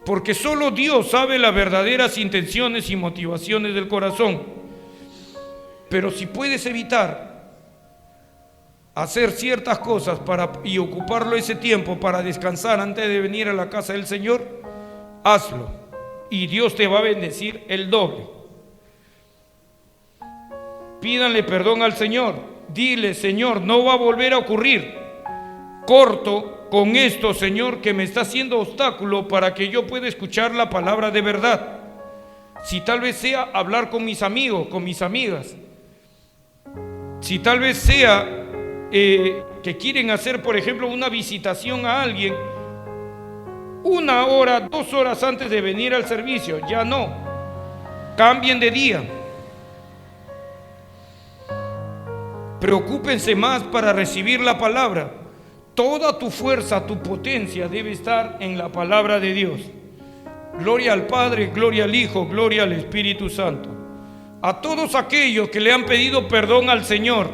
Porque solo Dios sabe las verdaderas intenciones y motivaciones del corazón. Pero si puedes evitar hacer ciertas cosas y ocuparlo ese tiempo para descansar antes de venir a la casa del Señor, hazlo y Dios te va a bendecir el doble. Pídanle perdón al Señor. Dile: Señor, no va a volver a ocurrir. Corto con esto, Señor, que me está haciendo obstáculo para que yo pueda escuchar la palabra de verdad. Si tal vez sea hablar con mis amigos, con mis amigas. Si tal vez sea que quieren hacer, por ejemplo, una visitación a alguien 1 hora, 2 horas antes de venir al servicio. Ya no. Cambien de día. Preocúpense más para recibir la palabra. Toda tu fuerza, tu potencia debe estar en la palabra de Dios. Gloria al Padre, gloria al Hijo, gloria al Espíritu Santo. A todos aquellos que le han pedido perdón al Señor,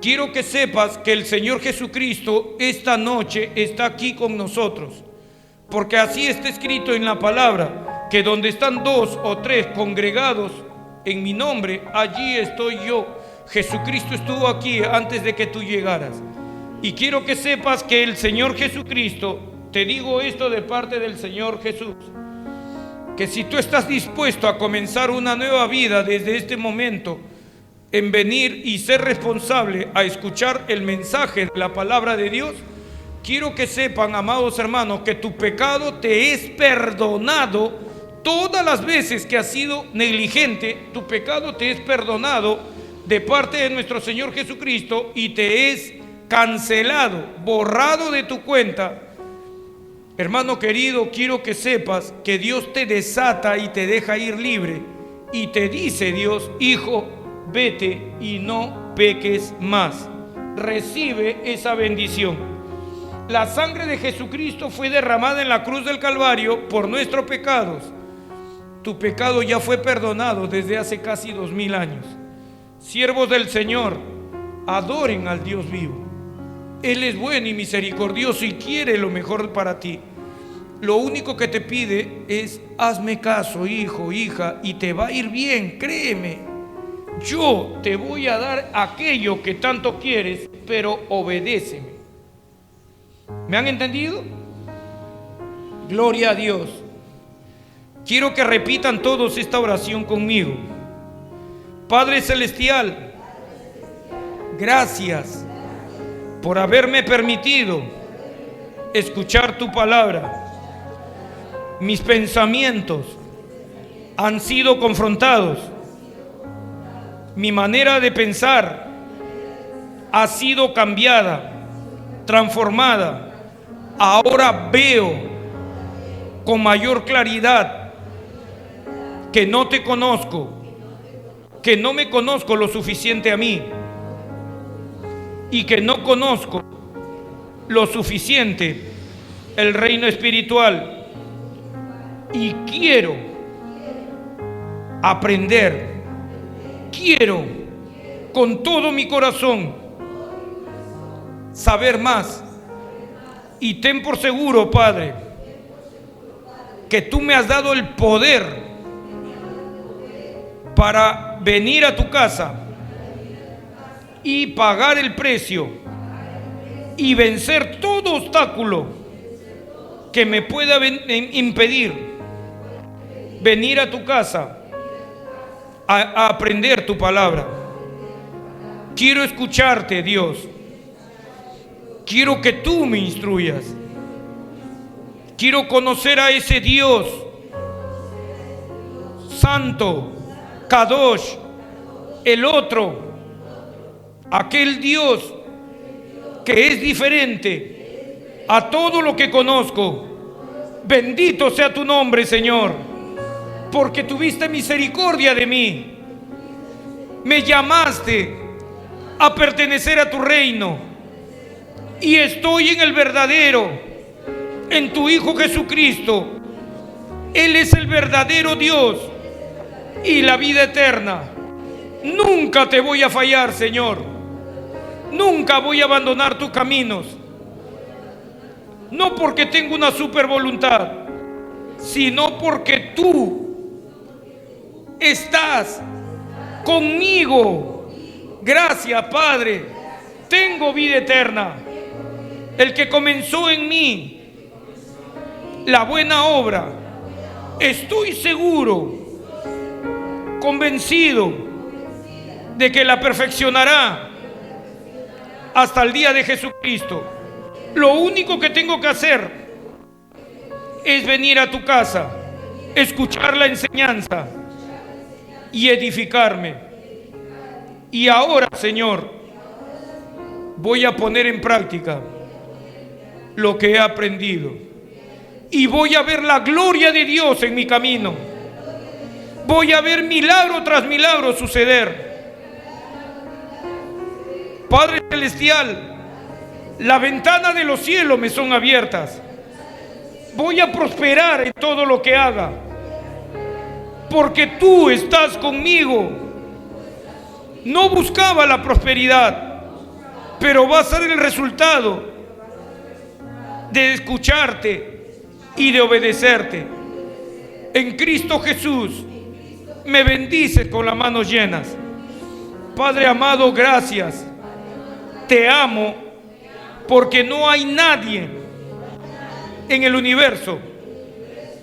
quiero que sepas que el Señor Jesucristo esta noche está aquí con nosotros. Porque así está escrito en la palabra, que donde están 2 o 3 congregados en mi nombre, allí estoy yo. Jesucristo estuvo aquí antes de que tú llegaras. Y quiero que sepas que el Señor Jesucristo, te digo esto de parte del Señor Jesús, que si tú estás dispuesto a comenzar una nueva vida desde este momento, en venir y ser responsable a escuchar el mensaje de la palabra de Dios, quiero que sepan, amados hermanos, que tu pecado te es perdonado. Todas las veces que has sido negligente, tu pecado te es perdonado de parte de nuestro Señor Jesucristo y te es cancelado, borrado de tu cuenta. Hermano querido, quiero que sepas que Dios te desata y te deja ir libre. Y te dice Dios: hijo, vete y no peques más. Recibe esa bendición. La sangre de Jesucristo fue derramada en la cruz del Calvario por nuestros pecados. Tu pecado ya fue perdonado desde hace casi 2000 años. Siervos del Señor, adoren al Dios vivo. Él es bueno y misericordioso y quiere lo mejor para ti. Lo único que te pide es: hazme caso, hijo, hija, y te va a ir bien, créeme. Yo te voy a dar aquello que tanto quieres, pero obedéceme. ¿Me han entendido? Gloria a Dios. Quiero que repitan todos esta oración conmigo. Padre Celestial, gracias por haberme permitido escuchar tu palabra. Mis pensamientos han sido confrontados. Mi manera de pensar ha sido cambiada, transformada. Ahora veo con mayor claridad que no te conozco, que no me conozco lo suficiente a mí y que no conozco lo suficiente el reino espiritual. Y quiero aprender, quiero con todo mi corazón saber más. Y ten por seguro, Padre, que tú me has dado el poder para venir a tu casa y pagar el precio y vencer todo obstáculo que me pueda impedir venir a tu casa a aprender tu palabra. Quiero escucharte, Dios. Quiero que tú me instruyas. Quiero conocer a ese Dios santo, Kadosh, el otro, aquel Dios que es diferente a todo lo que conozco. Bendito sea tu nombre, Señor, porque tuviste misericordia de mí. Me llamaste a pertenecer a tu reino y estoy en el verdadero, en tu Hijo Jesucristo. Él es el verdadero Dios y la vida eterna. Nunca te voy a fallar, Señor. Nunca voy a abandonar tus caminos. No porque tengo una super voluntad, sino porque tú estás conmigo. Gracias, Padre. tengo vida eterna. El que comenzó en mí la buena obra, estoy seguro, convencido de que la perfeccionará hasta el día de Jesucristo. Lo único que tengo que hacer es venir a tu casa, escuchar la enseñanza y edificarme. Y ahora, Señor, voy a poner en práctica lo que he aprendido y voy a ver la gloria de Dios en mi camino. Voy a ver milagro tras milagro suceder. Padre Celestial, la ventana de los cielos me son abiertas. Voy a prosperar en todo lo que haga, porque tú estás conmigo. No buscaba la prosperidad, pero va a ser el resultado de escucharte y de obedecerte. En Cristo Jesús me bendices con las manos llenas. Padre amado, gracias. Te amo, porque no hay nadie en el universo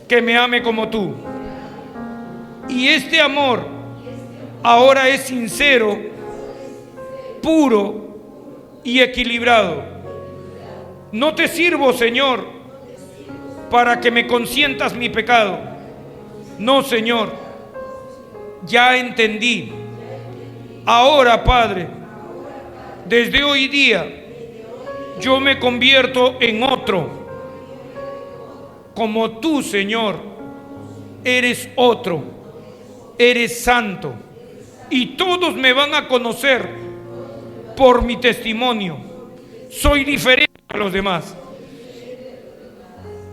que me ame como tú. Y este amor ahora es sincero, puro y equilibrado. No te sirvo, Señor, para que me consientas mi pecado. No, Señor, ya entendí. Ahora, Padre, desde hoy día yo me convierto en otro, como tú, Señor, eres otro, eres santo, y todos me van a conocer por mi testimonio. Soy diferente a los demás,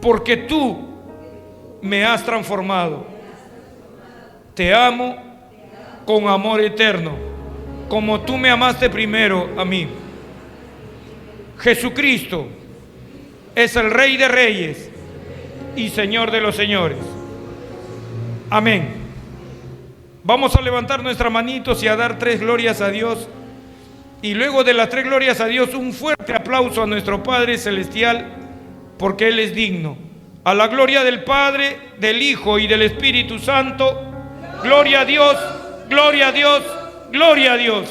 porque tú me has transformado. Te amo con amor eterno, como tú me amaste primero a mí. Jesucristo es el Rey de Reyes y Señor de los señores. Amén. Vamos a levantar nuestras manitos y a dar 3 glorias a Dios. Y luego de las 3 glorias a Dios, un fuerte aplauso a nuestro Padre Celestial, porque Él es digno. A la gloria del Padre, del Hijo y del Espíritu Santo. Gloria a Dios, gloria a Dios, gloria a Dios.